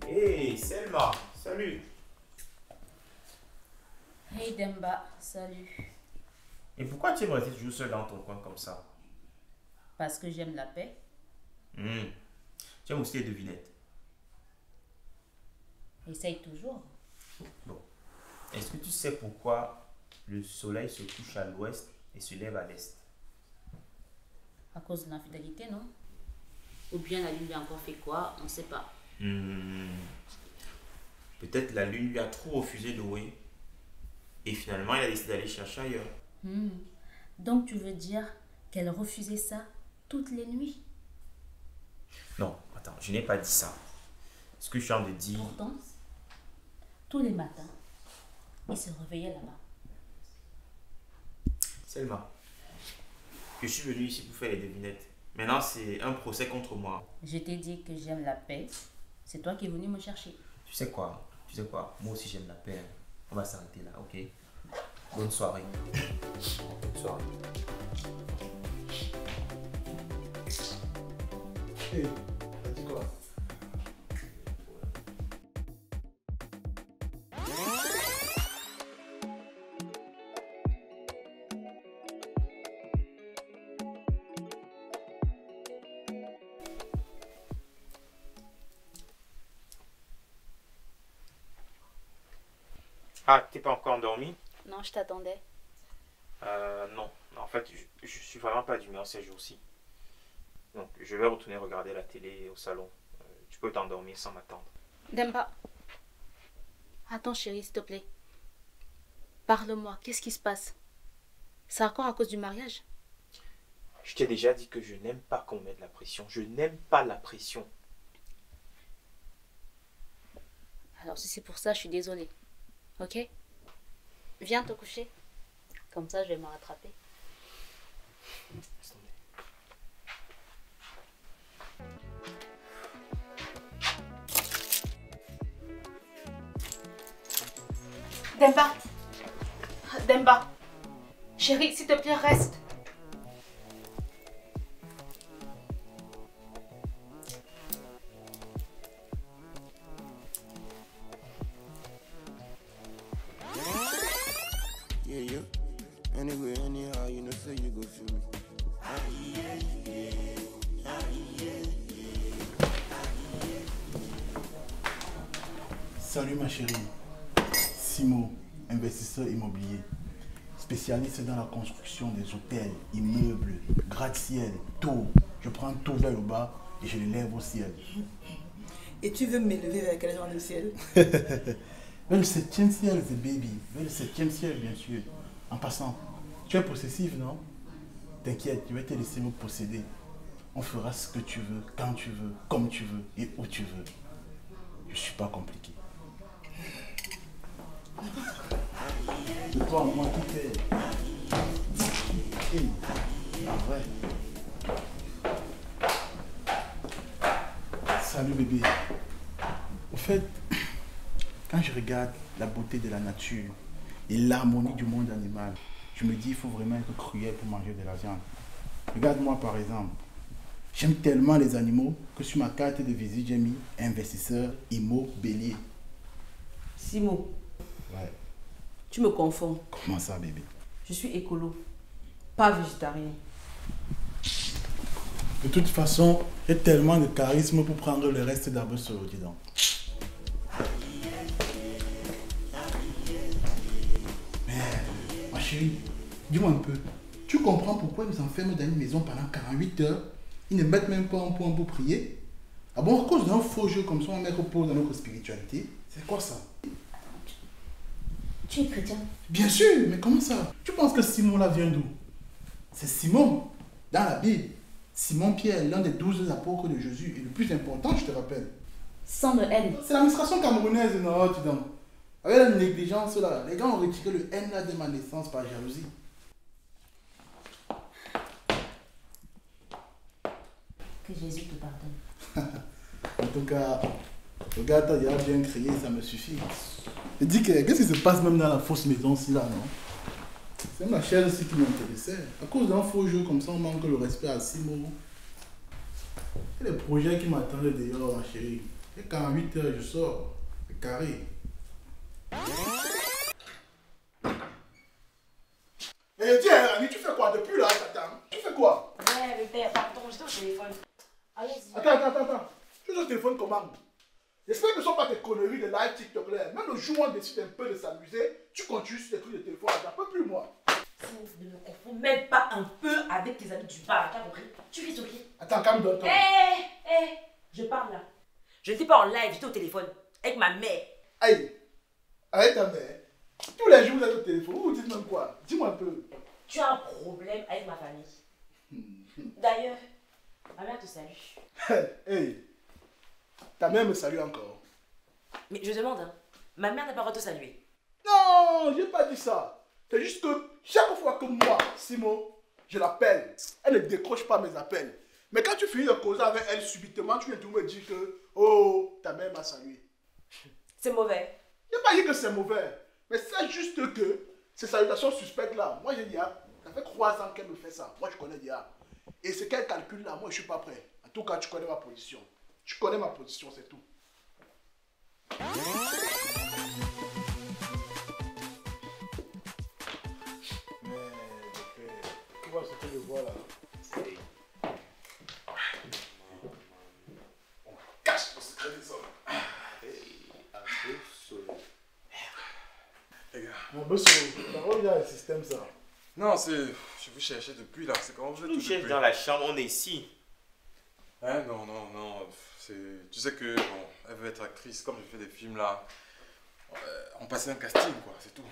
Hey Selma, salut. Hey Demba, salut. Et pourquoi tu aimes rester toujours seul dans ton coin comme ça? Parce que j'aime la paix. Tu aimes aussi les devinettes? Essaye toujours. Bon. Est-ce que tu sais pourquoi le soleil se couche à l'ouest et se lève à l'est? À cause de l'infidélité, non? Ou bien la lune lui a encore fait quoi? On ne sait pas. Peut-être la lune lui a trop refusé d'ouer. Et finalement, il a décidé d'aller chercher ailleurs. Donc tu veux dire qu'elle refusait ça toutes les nuits? Non, attends, je n'ai pas dit ça. Ce que je suis en train de dire... Pourtant, tous les matins, il se réveillait là-bas. Selma, je suis venu ici pour faire les devinettes. Maintenant, c'est un procès contre moi. Je t'ai dit que j'aime la paix. C'est toi qui es venu me chercher. Tu sais quoi? Moi aussi, j'aime la paix. On va s'arrêter là, ok? Bonne soirée. Bonne soirée. Hey, t'as dit quoi? Ah, t'es pas encore endormi? Non, je t'attendais. Non. En fait, je suis vraiment pas d'humeur ces jours-ci. Donc, je vais retourner regarder la télé au salon. Tu peux t'endormir sans m'attendre. Demba. Attends, chérie, s'il te plaît. Parle-moi, qu'est-ce qui se passe? C'est encore à cause du mariage? Je t'ai déjà dit que je n'aime pas qu'on mette la pression. Je n'aime pas la pression. Alors, si c'est pour ça, je suis désolée. Ok? Viens te coucher. Comme ça, je vais me rattraper. Demba. Demba. Chérie, s'il te plaît, reste. Salut ma chérie, Simo, investisseur immobilier, spécialiste dans la construction des hôtels, immeubles, gratte-ciel, tout. Je prends tout vers le bas et je l'élève au ciel. Et tu veux m'élever vers quel genre de ciel? Vers le 7e ciel, the baby. Vers le 7e ciel, bien sûr. En passant, tu es possessif, non? T'inquiète, je vais te laisser me posséder. On fera ce que tu veux, quand tu veux, comme tu veux et où tu veux. Je suis pas compliqué. De toi, moi, tout est. Hey. Ah ouais. Salut bébé. Au fait, quand je regarde la beauté de la nature et l'harmonie du monde animal, je me dis il faut vraiment être cruel pour manger de la viande. Regarde-moi par exemple. J'aime tellement les animaux que sur ma carte de visite, j'ai mis investisseur immobilier. Simo, Ouais. tu me confonds. Comment ça, bébé? Je suis écolo, pas végétarien. De toute façon, j'ai tellement de charisme pour prendre le reste d'arbres sur le dis donc. Mais, ma chérie, dis-moi un peu. Tu comprends pourquoi ils nous enferment dans une maison pendant 48 heures? Ils ne mettent même pas un point pour prier? Ah bon, à cause d'un faux jeu comme ça, on met repos dans notre spiritualité? C'est quoi ça? Tu es chrétien? Bien sûr, mais comment ça? Tu penses que Simon là vient d'où? C'est Simon, dans la Bible. Simon-Pierre, l'un des 12 apôtres de Jésus, et le plus important, je te rappelle. Sans de haine. C'est l'administration camerounaise, non, tu donnes. Avec la négligence là, les gars ont retiré le N là de ma naissance par jalousie. Que Jésus te pardonne. En tout cas, regarde, il a bien crié, ça me suffit. Je dis que, qu'est-ce qui se passe même dans la fausse maison aussi là, non? C'est ma chaise aussi qui m'intéressait. À cause d'un faux jeu comme ça, on manque le respect à Simon. Et les projets qui m'attendaient dehors, ma chérie. Et quand à 8 heures je sors, c'est carré. Eh tiens, Rani, tu fais quoi depuis là, t'attends? Tu fais quoi? Ouais, mais père, pardon, j'étais au téléphone. Allez-y. Attends. Tu es au téléphone comment? J'espère que ce ne sont pas tes conneries de live TikTok là. Même le jour où on décide un peu de s'amuser, tu continues sur tes trucs de téléphone. J'en peux plus, moi. Ne me confonds même pas un peu avec tes amis du bar, t'as compris? Tu risques, ok? Attends, calme-toi. Je parle là. Je n'étais pas en live, j'étais au téléphone avec ma mère. Aïe, arrête ta mère. Tous les jours vous êtes au téléphone, vous dites même quoi? Dis-moi un peu. Tu as un problème avec ma famille. D'ailleurs, ma mère te salue. Hey, ta mère me salue encore. Mais je demande, hein, ma mère n'a pas le droit de te saluer. Non, j'ai pas dit ça. C'est juste que chaque fois que moi, Simon, je l'appelle, elle ne décroche pas mes appels. Mais quand tu finis de causer avec elle subitement, tu viens de me dire que, oh, ta mère m'a salué. C'est mauvais. Je n'ai pas dit que c'est mauvais. Mais c'est juste que Ces salutations suspectes là, moi j'ai dit, ça fait 3 ans qu'elle me fait ça. Moi je connais Dia. Et ce qu'elle calcule là, moi je suis pas prêt. En tout cas, tu connais ma position. Tu connais ma position, c'est tout. Tu vois ce que je vois là? On cache le secret des hommes. Les gars. Mon boss, par où il y a un système ça? Non, c'est. Je vous cherchais depuis là. C'est comment vous êtes Nous tout cherchons depuis. dans la chambre, on est ici. Hein, non. Tu sais que, bon, elle veut être actrice, comme je fais des films là. On passait un casting, quoi, c'est tout.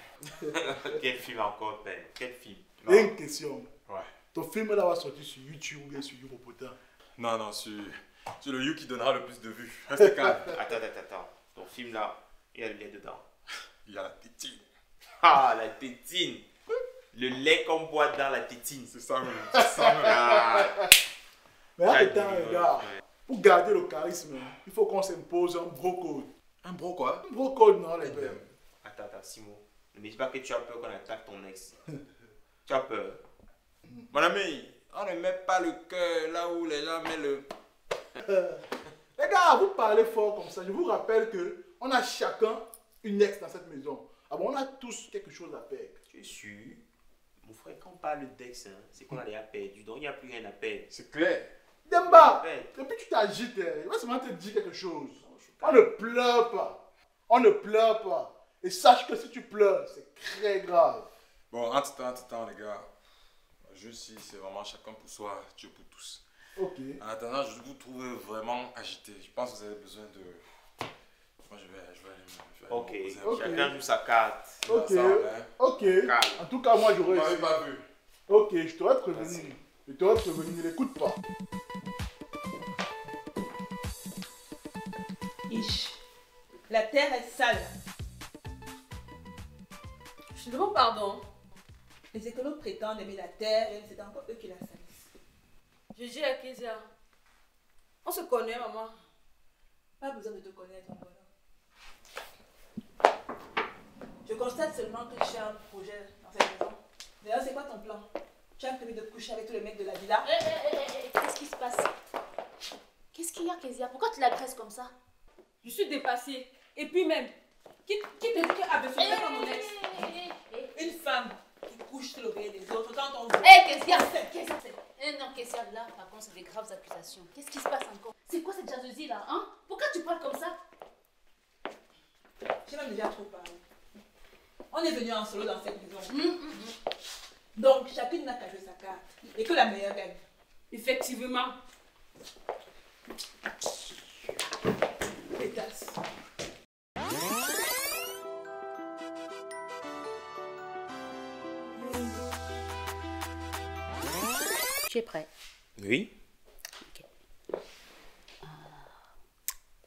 Quel film encore, père? Quel film? Il y a une question. Ouais. Ton film là va sortir sur YouTube ou bien sur Europotin? Non, sur le You qui donnera le plus de vues. Reste calme. Attends. Ton film là, il y a le lait dedans. Il y a la tétine. Ah, la tétine. Le lait qu'on boit dans la tétine. C'est ça même. Ah. Mais attends, les gars, pour garder le charisme, il faut qu'on s'impose un bro code. Un bro quoi? Un bro code, non, les gars. Attends, Simon. Ne me dis pas que tu as peur qu'on attaque ton ex. Tu as peur. Mon ami, on ne met pas le cœur là où les gens mettent le... Les gars, vous parlez fort comme ça. Je vous rappelle que on a chacun une ex dans cette maison. Ah bon, on a tous quelque chose à perdre. Tu es sûr? Mon frère, quand on parle d'ex, c'est qu'on a déjà perdu. Donc il n'y a plus rien à perdre. C'est clair. Demba, depuis tu t'agites, il va seulement te dire quelque chose. On ne pleure pas. On ne pleure pas. Et sache que si tu pleures, c'est très grave. Bon, entre-temps, les gars. Juste si c'est vraiment chacun pour soi, Dieu pour tous. Ok. En attendant, je vous trouve vraiment agité. Je pense que vous avez besoin de... Moi, je vais aller me reposer un peu. Chacun joue sa carte. Ok, Ça, hein. ok. Calme. En tout cas, moi, j'aurais... Vous m'avez pas vu. Ok, je t'aurais prévenu. Merci. Je t'aurais prévenu, ne l'écoute pas. Ich, la terre est sale. Je te demande pardon. Les écolos prétendent aimer la terre et c'est encore eux qui la salissent. Je dis à Kezia. On se connaît, maman. Pas besoin de te connaître, mon bonhomme. Je constate seulement que tu as un projet dans cette maison. D'ailleurs, c'est quoi ton plan? Tu as prévu de coucher avec tous les mecs de la villa? Qu'est-ce qui se passe? Qu'est-ce qu'il y a, Kezia? Pourquoi tu l'agresses comme ça? Je suis dépassée. Et puis même, qui te dit que Abel pas mon ex? Une femme qui couche sur l'oreille des autres quand on veut. Kezia! Non, Kezia, là, par contre, c'est des graves accusations. Qu'est-ce qui se passe encore? C'est quoi cette jalousie là, hein? Pourquoi tu parles comme ça? J'ai même déjà trop parlé. On est venu en solo dans cette maison. Donc, chacune n'a qu'à jouer sa carte. Et que la meilleure gagne. Effectivement. Pétasse. Tu es prêt? Oui.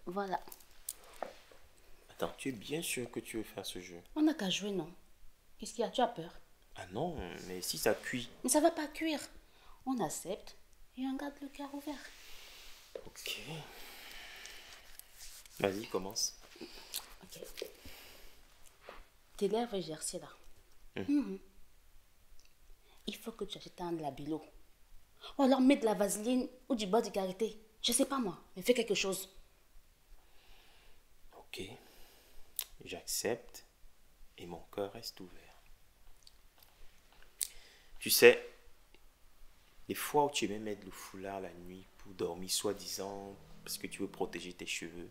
Voilà. Attends, tu es bien sûr que tu veux faire ce jeu? On n'a qu'à jouer, non? Qu'est-ce qu'il y a? Tu as peur? Ah non, mais si ça cuit. Mais ça va pas cuire. On accepte et on garde le cœur ouvert. Ok. Vas-y, commence. Ok. Tes lèvres gercées là. Il faut que tu achètes un labilo. Ou alors mets de la vaseline ou du beurre de karité. Je sais pas moi, mais fais quelque chose. Ok. J'accepte et mon cœur reste ouvert. Tu sais, les fois où tu aimais mettre le foulard la nuit pour dormir, soi-disant parce que tu veux protéger tes cheveux,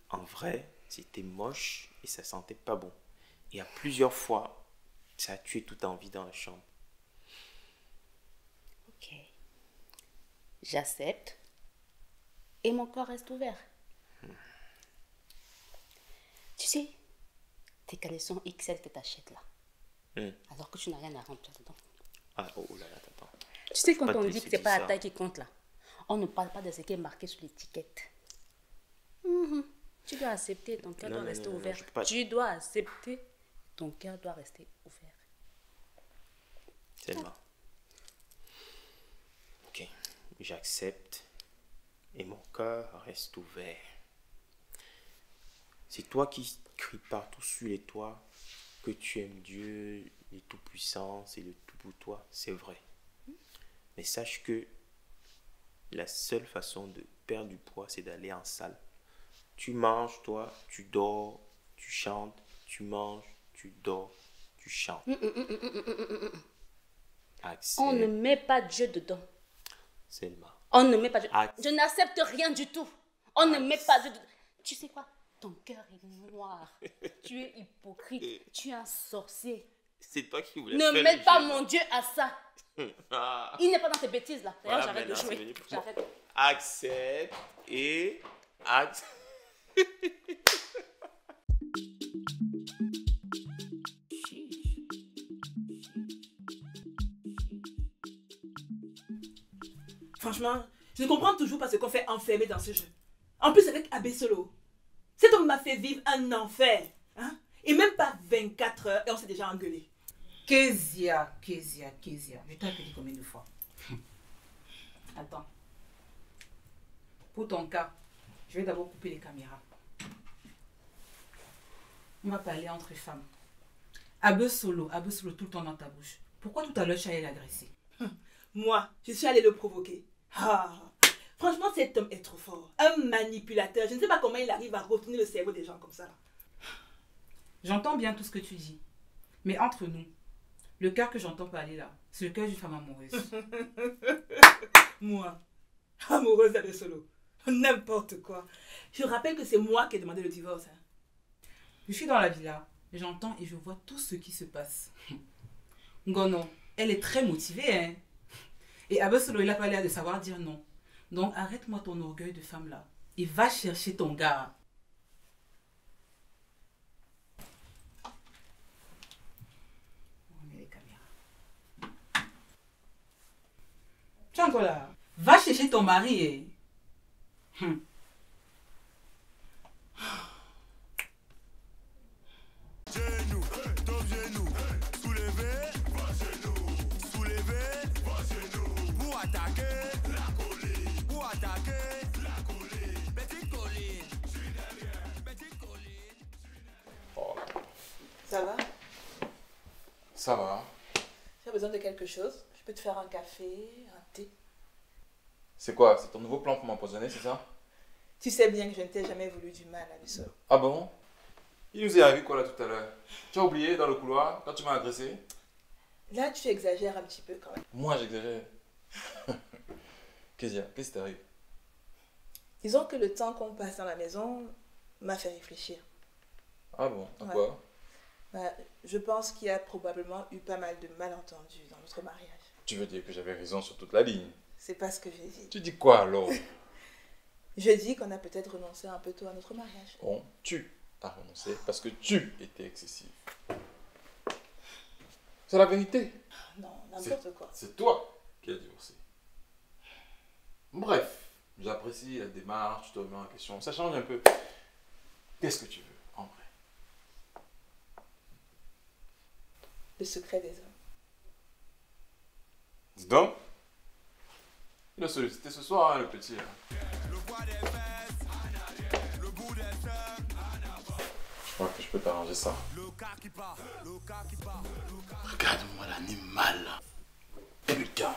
en vrai, c'était moche et ça sentait pas bon. Et à plusieurs fois, ça a tué toute envie dans la chambre. Ok. J'accepte et mon corps reste ouvert. Tu sais, tes caleçons XL que t'achètes là, alors que tu n'as rien à remplir dedans. Ah, oh là là, attends. Tu sais, quand Pas on de dit que laisser c'est pas dire la ça. taille qui compte là, on ne parle pas de ce qui est marqué sur l'étiquette. Tu dois accepter, ton cœur Non, doit non, rester non, non, ouvert. je peux pas. Tu dois accepter, ton cœur doit rester ouvert. Selma. Ok, j'accepte et mon cœur reste ouvert. C'est toi qui cries partout sur les toits que tu aimes Dieu, le Tout-Puissant, c'est le tout pour toi, c'est vrai. Mais sache que la seule façon de perdre du poids, c'est d'aller en salle. Tu manges, toi, tu dors, tu chantes, tu manges, tu dors, tu chantes. On ne met pas Dieu dedans. Selma. On ne met pas Dieu. Je n'accepte rien du tout. On ne met pas Dieu dedans. Tu sais quoi? Ton cœur est noir. Tu es hypocrite. Tu es un sorcier. C'est toi qui voulais Ne faire mets le pas jeu. mon Dieu à ça. Il n'est pas dans tes bêtises là. D'ailleurs, Voilà, j'arrête de maintenant, jouer. J'arrête. Accepte et accepte. Franchement, je ne comprends toujours pas ce qu'on fait enfermer dans ce jeu. En plus avec Abbé Solo. Cet homme m'a fait vivre un enfer. Hein? Et même pas 24 heures et on s'est déjà engueulé. Kezia. Je t'ai appelé combien de fois? Attends. Pour ton cas, je vais d'abord couper les caméras. On va parler entre femmes. Abbé Solo tout le temps dans ta bouche. Pourquoi tout à l'heure tu allais l'agresser? Moi, je suis allée le provoquer. Ah, franchement, cet homme est trop fort. Un manipulateur. Je ne sais pas comment il arrive à retourner le cerveau des gens comme ça. J'entends bien tout ce que tu dis. Mais entre nous, le cœur que j'entends parler là, c'est le cœur d'une femme amoureuse. Moi, amoureuse d'Abbé Solo. N'importe quoi. Je rappelle que c'est moi qui ai demandé le divorce. Hein. Je suis dans la villa, j'entends et je vois tout ce qui se passe. Ngono, elle est très motivée, hein. Et Abbé Solo, il n'a pas l'air de savoir dire non. Donc arrête-moi ton orgueil de femme là. Et va chercher ton gars. On met les caméras. Tu es encore là. Va chercher ton mari. Eh. Genou, dos genou, soulever, pour attaquer, pour attaquer, petite colline, petite colline. Oh, Ça va? ça va. Tu as besoin de quelque chose? Je peux te faire un café, un thé. C'est quoi? C'est ton nouveau plan pour m'empoisonner, c'est ça? Tu sais bien que je ne t'ai jamais voulu du mal, Abbé Solo. Ah bon? Il nous est arrivé quoi là tout à l'heure? Tu as oublié dans le couloir quand tu m'as agressé? Là, tu exagères un petit peu quand même. Moi j'exagère. Kezia, qu'est-ce qui t'arrive? Disons que le temps qu'on passe dans la maison m'a fait réfléchir. Ah bon? À Ouais. quoi? Bah, je pense qu'il y a probablement eu pas mal de malentendus dans notre mariage. Tu veux dire que j'avais raison sur toute la ligne? C'est pas ce que j'ai dit. Tu dis quoi alors? Je dis qu'on a peut-être renoncé un peu tôt à notre mariage. Bon, tu as renoncé parce que tu étais excessif. C'est la vérité. Non, n'importe quoi. C'est toi qui as divorcé. Bref, j'apprécie la démarche, je te remets en question. Ça change un peu. Qu'est-ce que tu veux en vrai? Le secret des hommes. Dis donc. Il a sollicité ce soir, hein, le petit. Je crois que je peux t'arranger ça. Regarde-moi l'animal. Putain.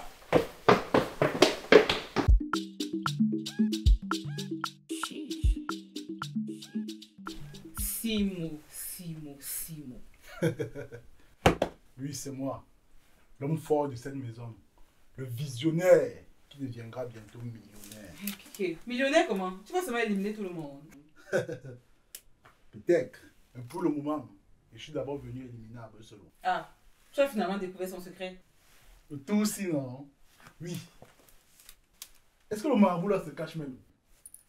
Simo. Lui, c'est moi. L'homme fort de cette maison. Le visionnaire qui deviendra bientôt millionnaire. Ok. Millionnaire comment? Tu vas seulement éliminer tout le monde. Peut-être. Mais pour le moment, je suis d'abord venu éliminer Abbé Solo. Ah, tu as finalement découvert son secret. Le tout aussi, non? Oui. Est-ce que le marabout là se cache même?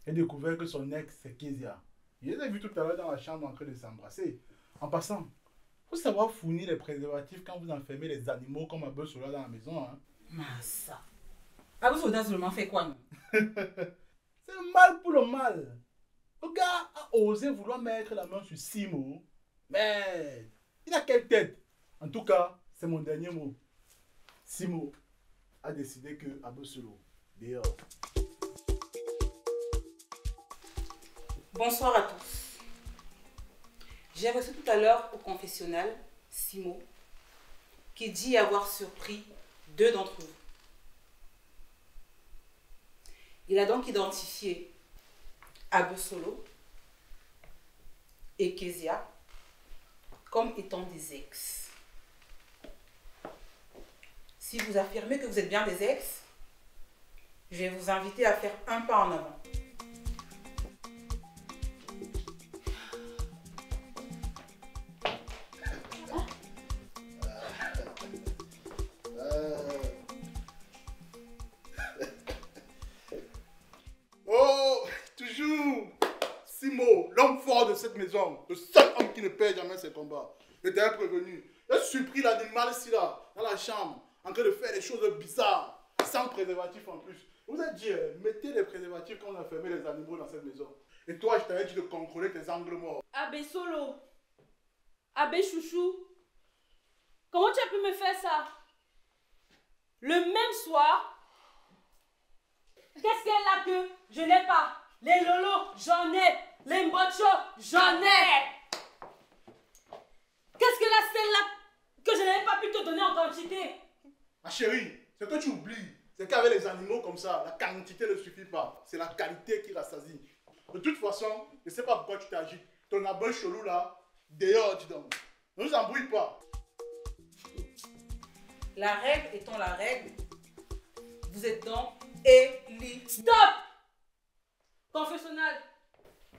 J'ai découvert que son ex, c'est Kezia. Je les ai vus tout à l'heure dans la chambre en train de s'embrasser. En passant, faut savoir fournir les préservatifs quand vous enfermez les animaux comme Abbé Solo dans la maison. Hein? Massa. Abbé Solo seulement fait quoi, non? C'est mal pour le mal. Le gars a osé vouloir mettre la main sur Simo. Mais il a quelle tête? En tout cas, c'est mon dernier mot. Simo a décidé que Abbé Solo, dehors. Bonsoir à tous. J'ai reçu tout à l'heure au confessionnal Simo qui dit avoir surpris 2 d'entre vous. Il a donc identifié Abesolo et Kezia comme étant des ex. Si vous affirmez que vous êtes bien des ex, je vais vous inviter à faire un pas en avant. Oh, toujours Simo, l'homme fort de cette maison, le seul homme qui ne perd jamais ses combats. Je t'ai prévenu. J'ai surpris l'animal ici là, dans la chambre, en train de faire des choses bizarres, sans préservatif en plus. Je vous ai dit, mettez des préservatifs quand on a fermé les animaux dans cette maison. Et toi, je t'avais dit de contrôler tes angles morts. Abbé Solo, Abbé Chouchou, comment tu as pu me faire ça? Le même soir, qu'est-ce qu'elle a que je n'ai pas? Les lolos, j'en ai. Les mbochos, j'en ai. Qu'est-ce que la celle-là que je n'avais pas pu te donner en quantité? Ma chérie, ce que tu oublies, c'est qu'avec les animaux comme ça, la quantité ne suffit pas. C'est la qualité qui rassasie. De toute façon, je ne sais pas pourquoi tu t'agites. Ton abonne chelou là, dehors, dis donc. Ne nous embrouille pas. La règle étant la règle, vous êtes donc éliminés. Stop! Confessionnal.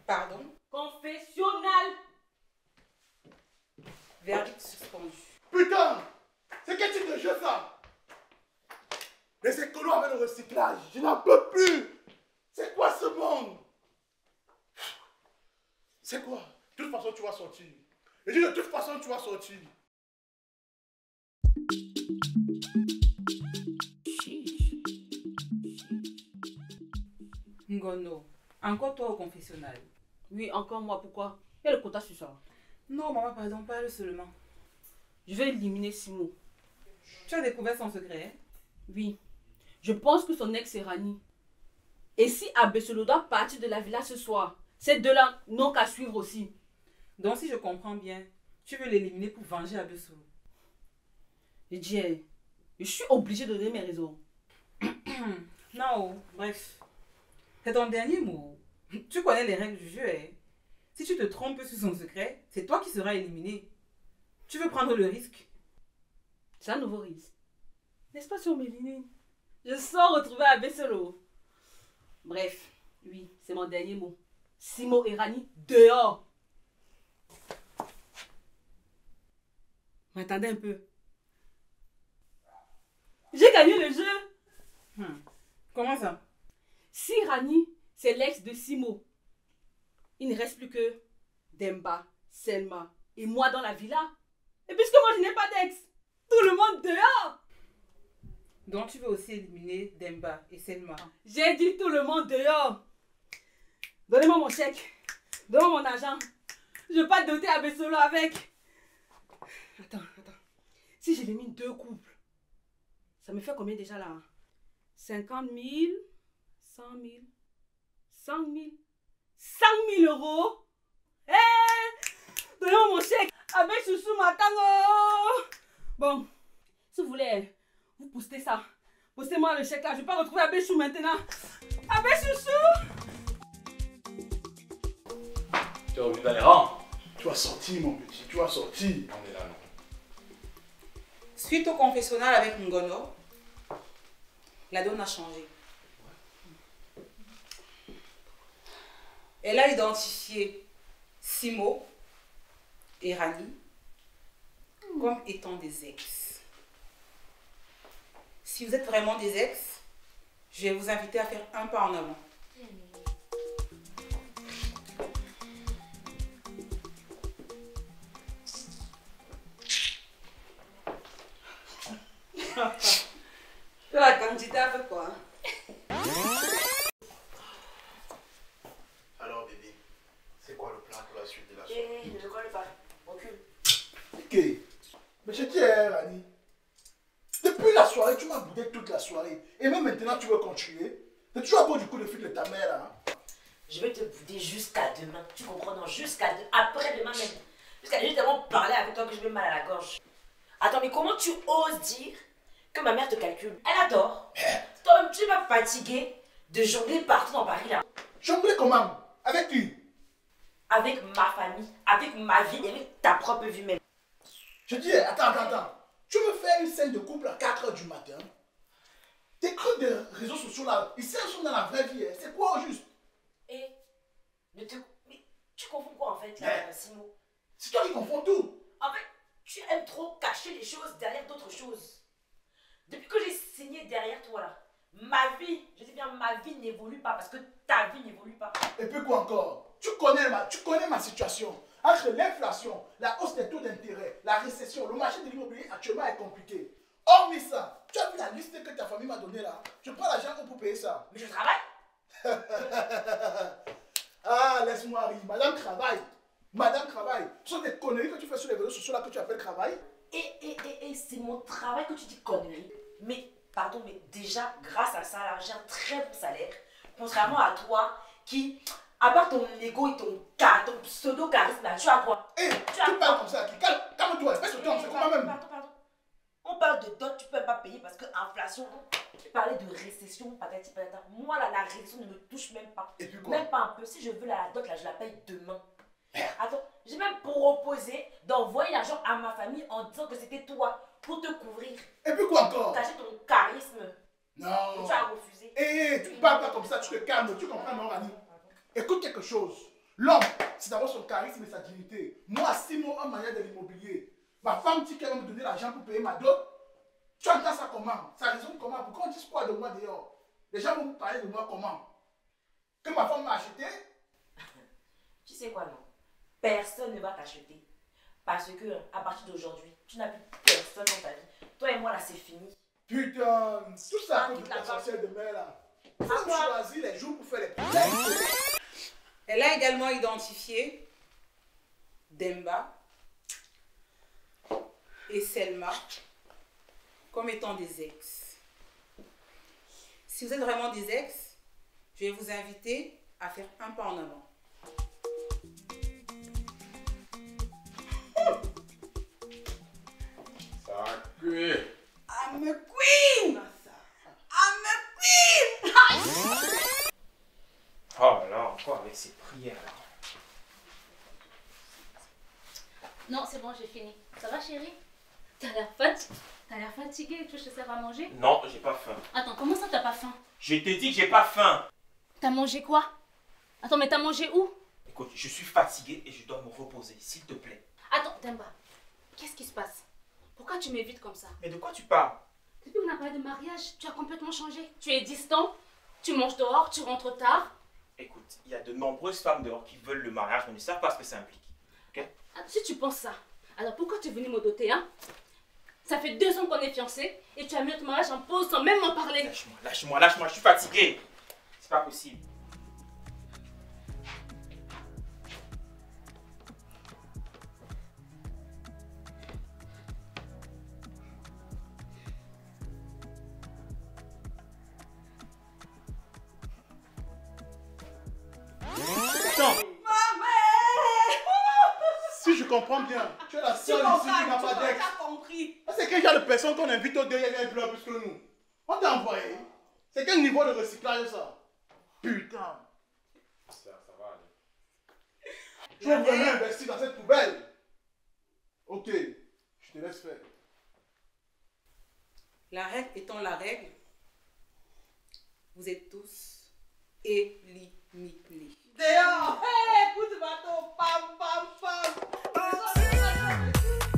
Pardon? Confessionnal. Verdict suspendu. Putain! C'est quel type de jeu ça? Les écolos avec le recyclage, je n'en peux plus! C'est quoi ce monde? C'est quoi? De toute façon, tu vas sortir. Je dis de toute façon, tu vas sortir. Ngono, encore toi au confessionnal? Oui, encore moi, pourquoi? Il y a le quota sur ça. Non, maman, pardon, parle seulement. Je vais éliminer Simo. Tu as découvert son secret? Hein? Oui. Je pense que son ex est Rani. Et si Abesolo doit partir de la villa ce soir, ces deux-là n'ont qu'à suivre aussi. Donc si je comprends bien, tu veux l'éliminer pour venger Abesolo. Je dis, je suis obligée de donner mes raisons. Non, bref. C'est ton dernier mot. Tu connais les règles du jeu, hein? Si tu te trompes sur son secret, c'est toi qui seras éliminé. Tu veux prendre le risque? C'est un nouveau risque. N'est-ce pas sur Méline? Je sors retrouver Abesolo. Bref, oui, c'est mon dernier mot. Simo et Rani, dehors. M'attendez un peu. J'ai gagné le jeu. Comment ça? Si Rani, c'est l'ex de Simo, il ne reste plus que Demba, Selma et moi dans la villa. Et puisque moi je n'ai pas d'ex, tout le monde dehors. Donc tu veux aussi éliminer Demba et Selma? J'ai dit tout le monde dehors. Donnez-moi mon chèque. Donnez-moi mon argent. Je ne veux pas doter Abesolo avec. Attends. Si j'élimine 2 couples, ça me fait combien déjà là? 50 000, 100 000, 100 000, 100 000 euros. Hé! Donnez-moi mon chèque. Abbé Chouchou Matango. Bon, si vous voulez, vous postez ça. Postez-moi le chèque là. Je ne vais pas retrouver Abbé Chou maintenant. Abbé Chouchou! Tu es revenu dans les rangs. Tu vas sortir, mon petit, tu vas sortir. On est là, non? Suite au confessionnal avec Ngono, la donne a changé. Elle a identifié Simo et Rani comme étant des ex. Si vous êtes vraiment des ex, je vais vous inviter à faire un pas en avant. La quantité a fait quoi? Alors, bébé, c'est quoi le plan pour la suite de la soirée? Je ne connais pas. Recule. Ok. Mais je dis, Rani, depuis la soirée, tu m'as boudé toute la soirée. Et même maintenant, tu veux continuer. C'est toujours à cause du coup de fil de ta mère, hein? Je vais te bouder jusqu'à demain. Tu comprends? Non, jusqu'à après demain même. Jusqu'à j'ai tellement parlé avec toi que je vais mal à la gorge. Attends, mais comment tu oses dire que ma mère te calcule? Elle a tort. Toi-même, tu m'as fatigué de jongler partout dans Paris là. Jongler comment? Avec qui? Avec ma famille, avec ma vie et avec ta propre vie même. Je dis, attends. Tu veux faire une scène de couple à 4 h du matin? Tes trucs de réseaux sociaux là, ils sont dans la vraie vie. Hein. C'est quoi au juste? Et mais tu confonds quoi en fait là, Simo? C'est toi qui confonds tout. En fait, tu aimes trop cacher les choses derrière d'autres choses. Depuis que j'ai signé derrière toi là, ma vie, je dis bien ma vie n'évolue pas parce que ta vie n'évolue pas. Et puis quoi encore? Tu connais ma situation. Entre l'inflation, la hausse des taux d'intérêt, la récession, le marché de l'immobilier actuellement est compliqué. Hormis ça, tu as vu la liste que ta famille m'a donnée là? Je prends l'argent pour payer ça. Mais je travaille. Ah, laisse-moi rire. Madame travaille. Ce sont des conneries que tu fais sur les réseaux sociaux là que tu appelles travail. Et c'est mon travail que tu dis conneries. Mais, pardon, mais déjà, grâce à ça, là, j'ai un très bon salaire. Contrairement à toi qui, à part ton ego et ton pseudo-charisme là, tu as quoi? Tu parles comme ça, calme-toi, fais ce temps, c'est comment même? Pardon. On parle de dot, tu peux même pas payer parce que inflation, tu parlais de récession, patati patata. Moi là, la récession ne me touche même pas. Et puis quoi? Même pas un peu. Si je veux la dot là, je la paye demain. Attends, j'ai même proposé d'envoyer l'argent à ma famille en disant que c'était toi pour te couvrir. Et puis quoi encore? Pour cacher ton charisme. Non. Tu as refusé. Tu parles pas comme ça, tu te calmes, tu comprends, non, Rani? Écoute quelque chose. L'homme, c'est d'abord son charisme et sa dignité. Moi, Simon, en manière de l'immobilier, ma femme dit qu'elle va me donner l'argent pour payer ma dot. Tu entends ça comment? Ça résonne comment? Pourquoi on dit quoi de moi dehors? Les gens vont me parler de moi comment? Que ma femme m'a acheté? Tu sais quoi, non? Personne ne va t'acheter. Parce que, à partir d'aujourd'hui, tu n'as plus personne dans ta vie. Toi et moi, là, c'est fini. Putain, tout ça à cause de ta sorcière de mer, là. Faut choisir les jours pour faire les problèmes. Elle a également identifié Demba et Selma comme étant des ex. Si vous êtes vraiment des ex, je vais vous inviter à faire un pas en avant. Ça cuit. I'm a queen! I'm a queen! Oh là, encore avec ces prières là. Non, c'est bon, j'ai fini. Ça va, chérie? T'as l'air fatiguée. Tu veux que je te serve à manger? Non, j'ai pas faim. Attends, comment ça t'as pas faim? Je t'ai dit que j'ai pas faim. T'as mangé quoi? Attends, mais t'as mangé où? Écoute, je suis fatigué et je dois me reposer, s'il te plaît. Attends, Demba, qu'est-ce qui se passe? Pourquoi tu m'évites comme ça? Mais de quoi tu parles? Depuis qu'on a parlé de mariage, tu as complètement changé. Tu es distant, tu manges dehors, tu rentres tard. Écoute, il y a de nombreuses femmes dehors qui veulent le mariage, mais ne savent pas ce que ça implique. Ok? Si tu penses ça, alors pourquoi tu es venu me doter, hein? Ça fait 2 ans qu'on est fiancés et tu as mis notre mariage en pause sans même m'en parler. Lâche-moi, je suis fatigué. C'est pas possible. Attends. Si je comprends bien, tu es la seule ici qui n'a pas d'ex. C'est quel genre de personne qu'on invite au deuxième et pleure plus que nous? On t'a envoyé. C'est quel niveau de recyclage ça? Putain. Ça va aller. Tu veux vraiment investir dans cette poubelle? Ok, je te laisse faire. La règle étant la règle, vous êtes tous éliminés. Dehors! Hey, coup de bateau! Pam, pam, pam!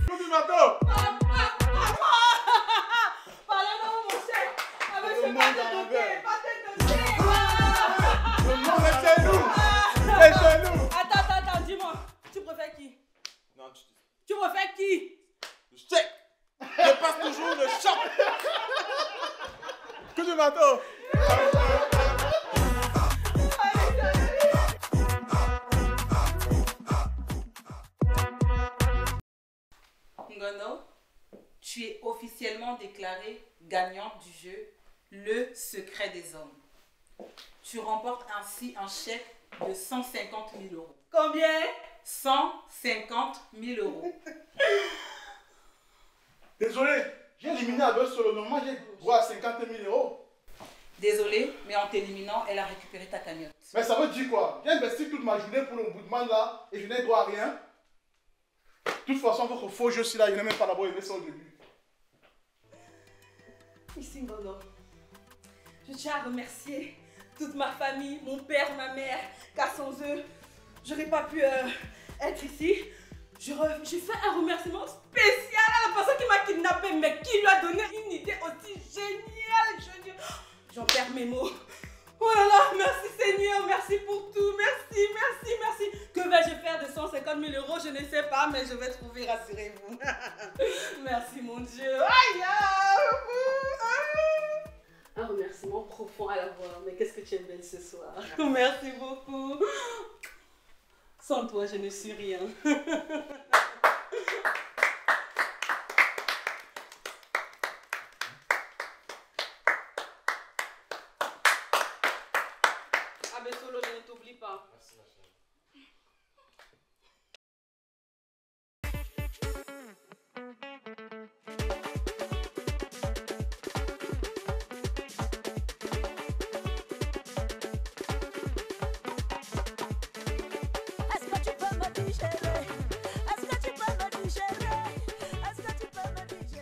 Coup de bateau! Pardon, mon chef! Ah, mais je Le vais pas monde te à doter! l'envers. Pas te doter! Le monde est chez nous! C'est chez nous! Attends, dis-moi. Tu préfères qui? Non, Tu préfères qui? le chèque. Je passe toujours le choc. Coup de bateau! Ngono, tu es officiellement déclarée gagnante du jeu Le Secret des Hommes. Tu remportes ainsi un chèque de 150 000 €. Combien? 150 000 euros. Désolé, j'ai éliminé Abel Solo. Normalement, j'ai droit à 50 000 euros. Désolé, mais en t'éliminant, elle a récupéré ta cagnotte. Mais ça veut dire quoi? J'ai investi toute ma journée pour le mouvement là et je n'ai droit à rien. De toute façon, votre faux jeu là, je n'ai même pas d'abord aimé ça au début. Ici, Ngono, je tiens à remercier toute ma famille, mon père, ma mère, car sans eux, j'aurais pas pu être ici. Je fais un remerciement spécial à la personne qui m'a kidnappé, mais qui lui a donné une idée aussi géniale. J'en perds mes mots. Oh là là, merci Seigneur, merci pour tout, merci, merci, merci. Que vais-je faire de 150 000 euros? Je ne sais pas, mais je vais trouver, rassurez-vous. Merci mon Dieu. Aïe, Un remerciement profond à la voir, mais qu'est-ce que tu es belle ce soir. merci beaucoup. Sans toi, je ne suis rien. Abel Solo, je ne t'oublie pas. Merci, ma chérie.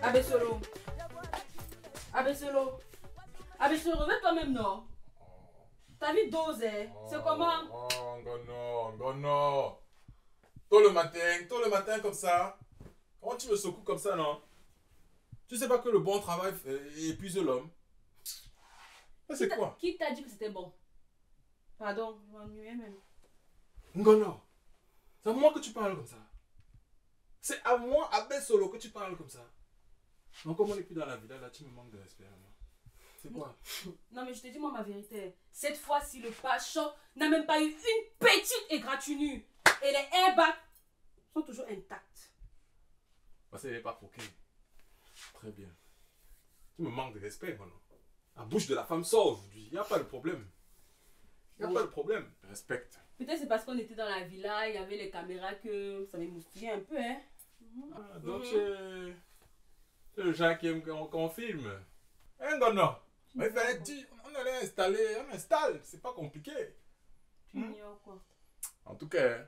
Abel Solo. Abel Solo. Abel Solo, réveille toi-même, non? Ta vie dose, hein? C'est comment? Oh, Ngono. Tôt le matin comme ça. Comment tu me secoues comme ça, non? Tu sais pas que le bon travail épuise l'homme? C'est quoi? Qui t'a dit que c'était bon? Pardon, je m'ennuyais même. Ngono, c'est à moi que tu parles comme ça. C'est à moi, Abel Solo, que tu parles comme ça. Donc, comme on n'est plus dans la vie, là, tu me manques de respect. C'est quoi? Non, mais je te dis moi ma vérité. Cette fois-ci, le Pachon n'a même pas eu une petite égratignure. Et les airbags sont toujours intacts. Parce qu'elle n'est pas croquée. Très bien. Tu me manques de respect, Ngono. La bouche de la femme sort aujourd'hui. Il n'y a pas de problème. Il n'y a pas de problème. Respecte. Peut-être c'est parce qu'on était dans la villa, il y avait les caméras que ça m'émoustillait un peu, hein. Ah, donc, c'est le genre qui aime qu'on filme. Hein, Ngono? Mais il fallait dire, on allait installer, on installe. C'est pas compliqué. Tu ignores quoi? En tout cas,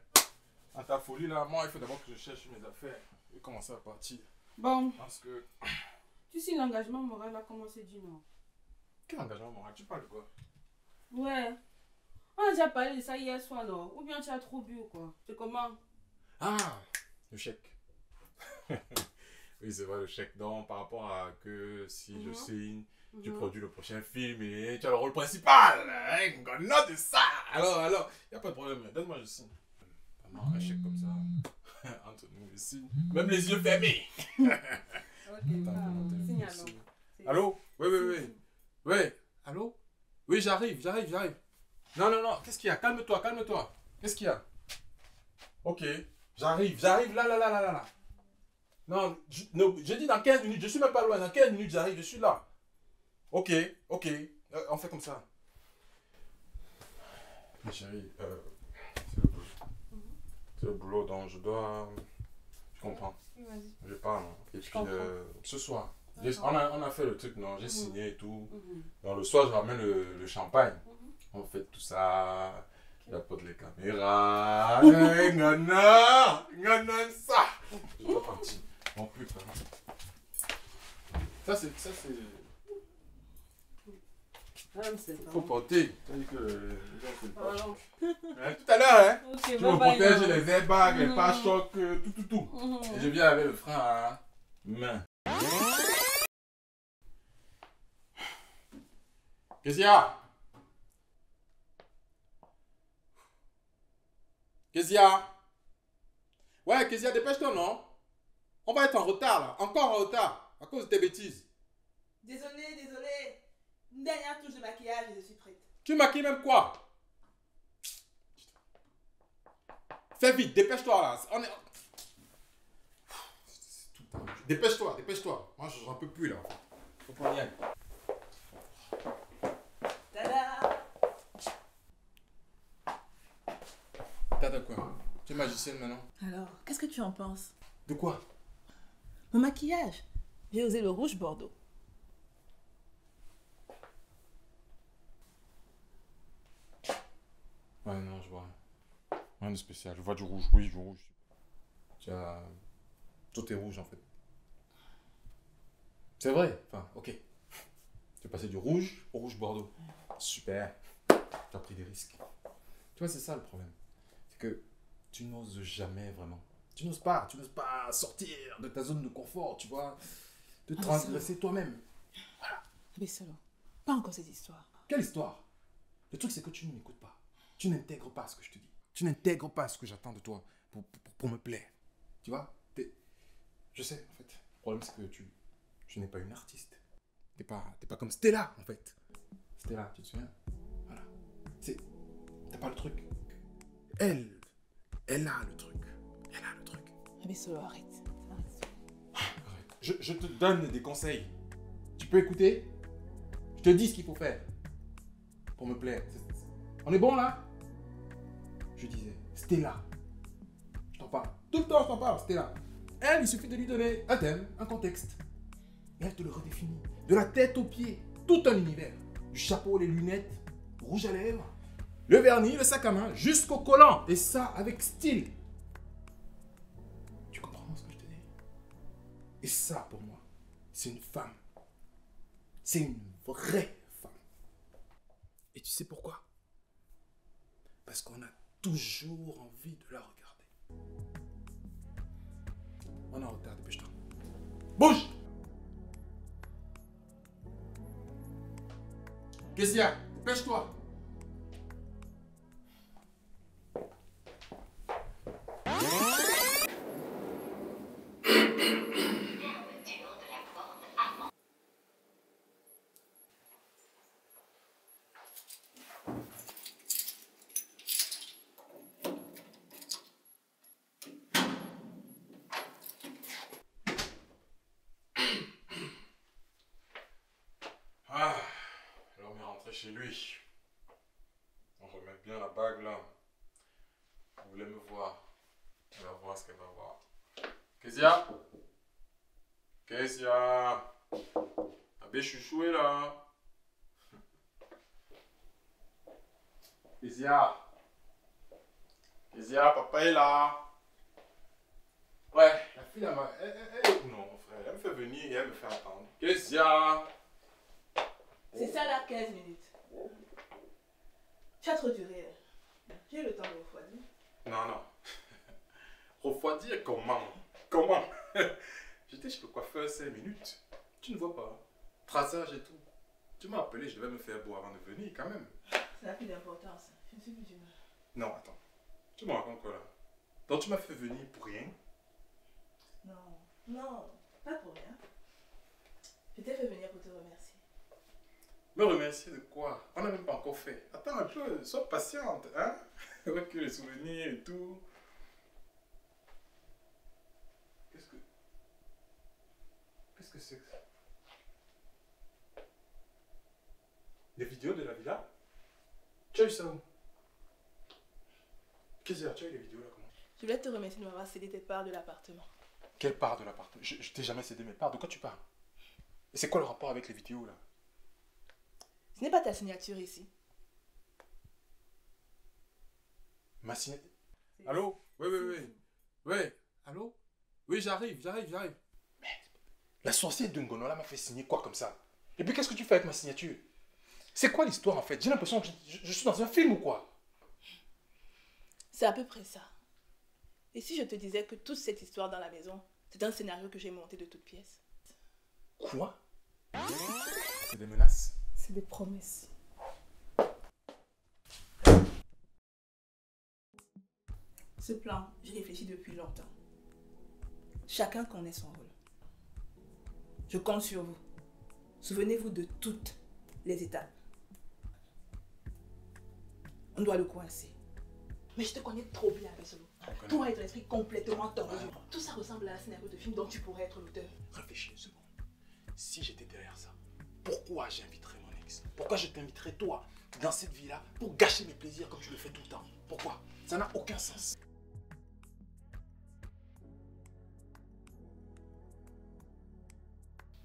à ta folie là, moi il faut d'abord que je cherche mes affaires. Je vais commencer à partir. Bon. Parce que. Tu sais, l'engagement moral a commencé du non. Quel engagement moral? Tu parles de quoi? Ouais. On a déjà parlé de ça hier soir, non? Ou bien tu as trop bu ou quoi? C'est comment? Ah, le chèque. Oui, c'est vrai, le chèque. Donc, par rapport à que si je signe, tu produis le prochain film et tu as le rôle principal. Hein, Ngono de ça. Alors, il n'y a pas de problème. Donne-moi, je signe. Vraiment, un chèque comme ça. Entre nous, je signe. Même les yeux fermés. Ok, Attends, signe alors. Allô? Oui. Oui. Allô? Oui, j'arrive. Non. Qu'est-ce qu'il y a? Calme-toi. Qu'est-ce qu'il y a? Ok. J'arrive. Là. Non, je dis dans 15 minutes. Je suis même pas loin. Dans 15 minutes, j'arrive. Je suis là. Ok. On fait comme ça. Ma chérie, c'est le boulot. C'est le boulot, donc je dois... Tu comprends? Oui, vas-y. Je parle. Et puis, ce soir, on a fait le truc, non? J'ai signé et tout. Donc, le soir, je ramène le champagne. On fait tout ça. Il apporte les caméras. Ngono, ça. Je dois partir. Mon plus, vraiment. Ça, c'est... Faut porter. C'est-à-dire que les gens se portent. Tout à l'heure, hein? Okay, tu me protèges les airbags, les pare-chocs, tout. Et je viens avec le frein à main. Qu'est-ce qu'il y a? Ouais, Kezia, dépêche-toi, non? On va être en retard, là. Encore en retard. À cause de tes bêtises. Désolée. Une dernière touche de maquillage et je suis prête. Tu maquilles même quoi? Fais vite, dépêche-toi, là. Dépêche-toi. Moi, je n'en peux plus, là. Faut qu'on y aille. Tada! Tada quoi? Tu es magicienne maintenant. Alors, qu'est-ce que tu en penses? De quoi? Mon maquillage. J'ai osé le rouge bordeaux. Ouais, non, je vois. Rien de spécial. Je vois du rouge. Oui, du rouge. Tu as... Tout est rouge, en fait. C'est vrai. Enfin, ok. Tu es passé du rouge au rouge bordeaux. Super. Tu as pris des risques. Tu vois, c'est ça le problème. C'est que tu n'oses jamais vraiment. Tu n'oses pas sortir de ta zone de confort, tu vois. De transgresser toi-même. Voilà. Mais seulement, pas encore cette histoire. Quelle histoire? Le truc, c'est que tu ne m'écoutes pas. Tu n'intègres pas ce que je te dis. Tu n'intègres pas ce que j'attends de toi pour me plaire. Tu vois? Je sais, en fait. Le problème, c'est que tu n'es pas une artiste. T'es pas comme Stella, en fait. Stella, tu te souviens? Voilà. T'as pas le truc. Elle a le truc. Elle a le truc. Mais solo, arrête. Je te donne des conseils. Tu peux écouter? Je te dis ce qu'il faut faire pour me plaire. On est bon là? Je disais, Stella. Je t'en parle. Tout le temps, je t'en parle, Stella. Elle, il suffit de lui donner un thème, un contexte. Et elle te le redéfinit. De la tête aux pieds. Tout un univers. Du chapeau, les lunettes, rouge à lèvres, le vernis, le sac à main, jusqu'au collant. Et ça, avec style. Tu comprends ce que je te dis? Et ça, pour moi, c'est une femme. C'est une vraie femme. Et tu sais pourquoi? Parce qu'on a toujours envie de la regarder. On est en retard, dépêche-toi. Bouge! Qu'est-ce qu'il y a? Dépêche-toi! Chez lui. On remet bien la bague là. Vous voulez me voir? Elle va voir ce qu'elle va voir. Kezia? Kezia? Abbé chouchoué là. Kezia? Kezia, papa est là. Ouais, la fille là, non mon frère, elle me fait venir et elle me fait attendre. Kezia? C'est ça là, 15 minutes. Tu as trop duré. J'ai le temps de refroidir. Non. Refroidir comment? Comment? J'étais chez le coiffeur 5 minutes. Tu ne vois pas. Traçage et tout. Tu m'as appelé, je devais me faire beau avant de venir quand même. Ça n'a plus d'importance. Je ne suis plus humain. Non, attends. Tu me racontes quoi là? Donc tu m'as fait venir pour rien? Non, pas pour rien. Je t'ai fait venir pour te remercier. Me remercier de quoi? On n'a même pas encore fait. Attends un peu, sois patiente, hein? Avec les souvenirs et tout. Qu'est-ce que c'est que ça? Les vidéos de la villa? Tu as eu ça où? Qu'est-ce que tu as eu les vidéos là comment? Je voulais te remercier de m'avoir cédé tes parts de l'appartement. Quelle part de l'appartement? Je t'ai jamais cédé mes parts, de quoi tu parles? Et c'est quoi le rapport avec les vidéos là? Ce n'est pas ta signature ici. Ma signature? Allô? Oui. Allô? Oui, j'arrive. Mais la sorcière de Ngonola m'a fait signer quoi comme ça? Et puis qu'est-ce que tu fais avec ma signature? C'est quoi l'histoire en fait? J'ai l'impression que je suis dans un film ou quoi? C'est à peu près ça. Et si je te disais que toute cette histoire dans la maison, c'est un scénario que j'ai monté de toutes pièces? Quoi? C'est des menaces? C'est des promesses. Ce plan, j'y réfléchis depuis longtemps. Chacun connaît son rôle. Je compte sur vous. Souvenez-vous de toutes les étapes. On doit le coincer. Mais je te connais trop bien, Abesolo. Toi et ton esprit complètement tordu. Tout ça ressemble à un scénario de film dont tu pourrais être l'auteur. Réfléchis une seconde. Si j'étais derrière ça, pourquoi j'inviterais mon ex? Pourquoi je t'inviterais toi dans cette vie-là pour gâcher mes plaisirs comme tu le fais tout le temps? Pourquoi? Ça n'a aucun sens.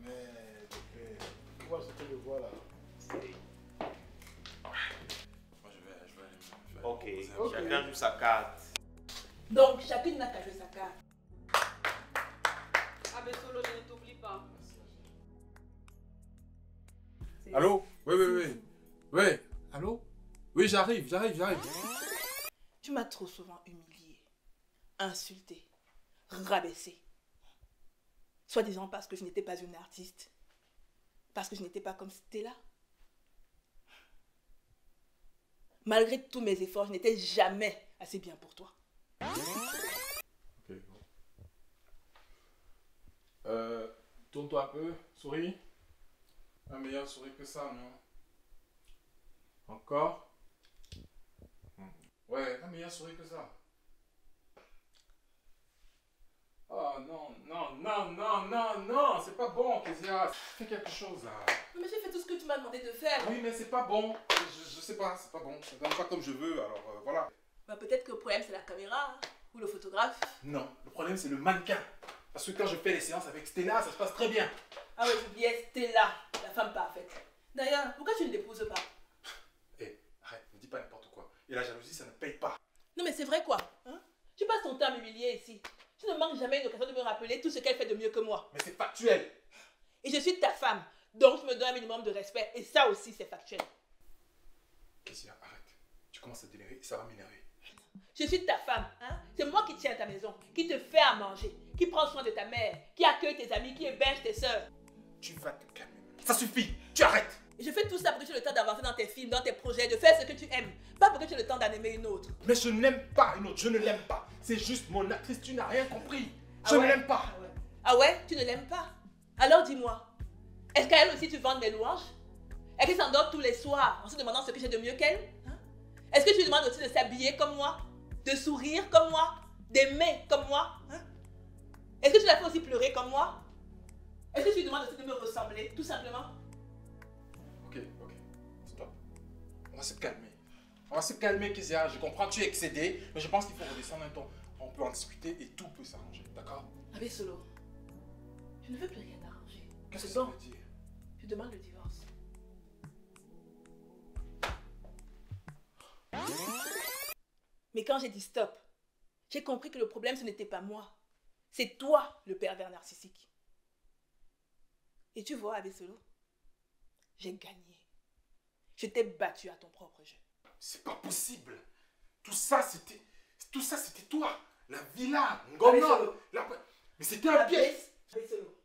Mais, tu vois ce que je vois là. Moi, je vais aller me Ok, proposer un chacun joue sa carte. Donc, chacune n'a qu'à jouer sa carte. Abbé Solo, je ne t'oublie pas. Allô? Oui. Oui, allô? Oui, j'arrive. Tu m'as trop souvent humilié, insulté, rabaissé. Soi-disant parce que je n'étais pas une artiste. Parce que je n'étais pas comme Stella. Malgré tous mes efforts, je n'étais jamais assez bien pour toi. Ok, bon. Tourne-toi un peu, souris. Un meilleur souris que ça, non? Encore? Ouais, un meilleur souris que ça. Oh non, c'est pas bon, Kezia. Fais quelque chose là. Mais j'ai fait tout ce que tu m'as demandé de faire. Oui, mais c'est pas bon. Je sais pas, c'est pas bon. Ça donne pas comme je veux, alors voilà. Bah, peut-être que le problème c'est la caméra hein, ou le photographe. Non, le problème c'est le mannequin. Parce que quand je fais les séances avec Stella, ça se passe très bien. Ah ouais, j'oubliais Stella, la femme parfaite. D'ailleurs, pourquoi tu ne l'épouses pas? Arrête, ne dis pas n'importe quoi. Et la jalousie, ça ne paye pas. Non mais c'est vrai quoi hein? Tu passes ton temps à m'humilier ici. Tu ne manques jamais une occasion de me rappeler tout ce qu'elle fait de mieux que moi. Mais c'est factuel. Et je suis ta femme, donc je me donne un minimum de respect. Et ça aussi c'est factuel. Kezia, arrête. Tu commences à délirer et ça va m'énerver. Je suis ta femme, hein? C'est moi qui tiens ta maison, qui te fait à manger, qui prend soin de ta mère, qui accueille tes amis, qui héberge tes sœurs. Tu vas te calmer. Ça suffit, tu arrêtes. Et je fais tout ça pour que tu aies le temps d'avancer dans tes films, dans tes projets, de faire ce que tu aimes. Pas pour que tu aies le temps d'en aimer une autre. Mais je n'aime pas une autre, je ne l'aime pas. C'est juste mon actrice, tu n'as rien compris. Je ne l'aime pas. Ah ouais? Tu ne l'aimes pas? Alors dis-moi, est-ce qu'à elle aussi tu vends mes louanges? Est-ce qu'elle s'endort tous les soirs en se demandant ce que j'ai de mieux qu'elle? Hein? Est-ce que tu lui demandes aussi de s'habiller comme moi? De sourire comme moi? D'aimer comme moi? Hein? Est-ce que tu la fais aussi pleurer comme moi? Est-ce que tu lui demandes aussi de me ressembler, tout simplement? Ok, stop. On va se calmer. On va se calmer, Kezia. Je comprends, tu es excédé, mais je pense qu'il faut redescendre un ton. On peut en discuter et tout peut s'arranger, d'accord? Abbé Solo, je ne veux plus rien arranger. Qu'est-ce que ça veut dire? Je demande le divorce. Mais quand j'ai dit stop, j'ai compris que le problème ce n'était pas moi. C'est toi le pervers narcissique. Et tu vois, Abbé Solo, j'ai gagné. Je t'ai battu à ton propre jeu. C'est pas possible. Tout ça, c'était toi. La villa, Ngono. Mais c'était un piège.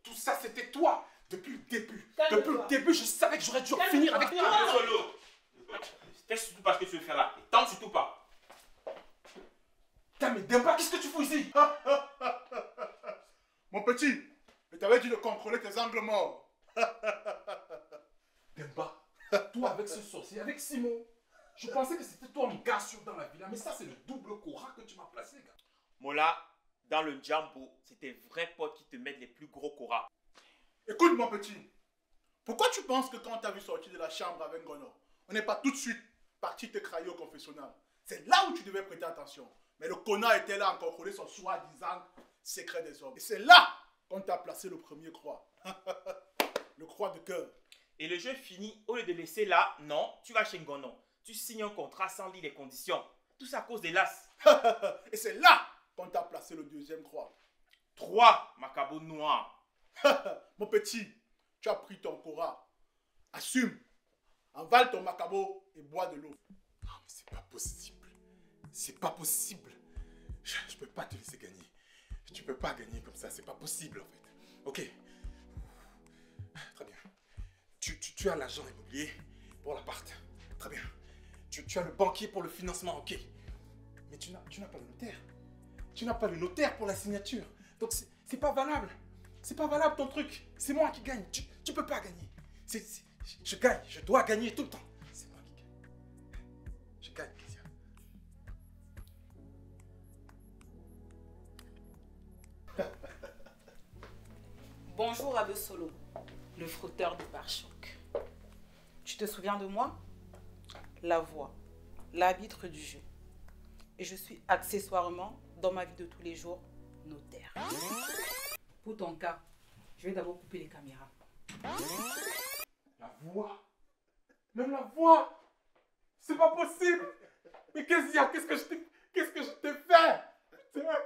Tout ça, c'était toi. Depuis le début. Depuis le début, je savais que j'aurais dû finir avec toi. Solo. Fais surtout pas ce que tu veux faire là. Et tente surtout pas. Putain, mais Demba, qu'est-ce que tu fous ici? Mon petit, je t'avais dit de contrôler tes angles morts. Demba, toi avec ce sorcier, avec Simon, je pensais que c'était toi mon gars sûr dans la villa, mais ça c'est le double Cora que tu m'as placé, gars. Mola, dans le Djambo, c'est tes vrais potes qui te mettent les plus gros Cora. Écoute mon petit, pourquoi tu penses que quand on t'a vu sortir de la chambre avec Ngono, on n'est pas tout de suite parti te crailler au confessionnal? C'est là où tu devais prêter attention. Mais le connard était là à contrôler son soi-disant secret des hommes. Et c'est là qu'on t'a placé le premier croix. Le croix de cœur. Et le jeu fini, au lieu de laisser là, non, tu vas chez Ngono. Tu signes un contrat sans lire les conditions. Tout ça à cause des lasses. Et c'est là qu'on t'a placé le deuxième croix. 3, Macabo noir. Mon petit, tu as pris ton Cora. Assume. Envale ton macabo et bois de l'eau. Non, mais c'est pas possible. C'est pas possible. Je peux pas te laisser gagner. Tu peux pas gagner comme ça, c'est pas possible en fait. Ok. Très bien. Tu as l'agent immobilier pour l'appart. Très bien. Tu as le banquier pour le financement, ok. Mais tu n'as pas le notaire. Tu n'as pas le notaire pour la signature. Donc c'est pas valable. C'est pas valable ton truc. C'est moi qui gagne. Tu peux pas gagner. Je gagne. Je dois gagner tout le temps. C'est moi qui gagne. Je gagne, Kezia. Bonjour Abbé Solo, le frotteur de pare-choc. Tu te souviens de moi? La voix, l'arbitre du jeu. Et je suis accessoirement, dans ma vie de tous les jours, notaire. Pour ton cas, je vais d'abord couper les caméras. La voix. Même la voix. C'est pas possible. Mais qu'est-ce qu'il y a? Qu'est-ce que je t'ai fait? Putain.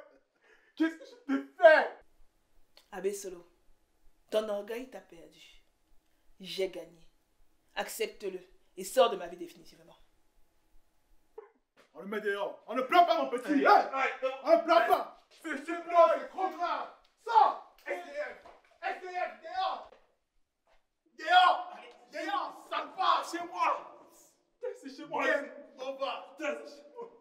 Qu'est-ce que je t'ai fait? Abbé Solo, ton orgueil t'a perdu. J'ai gagné. Accepte-le et sors de ma vie définitivement. On le met dehors. On ne pleure pas, mon petit. On ne pleure pas. C'est chez moi, c'est trop grave. Sors. SDF. SDF, dehors. Dehors. Dehors. Ça va chez moi. C'est chez moi. On va. C'est chez moi.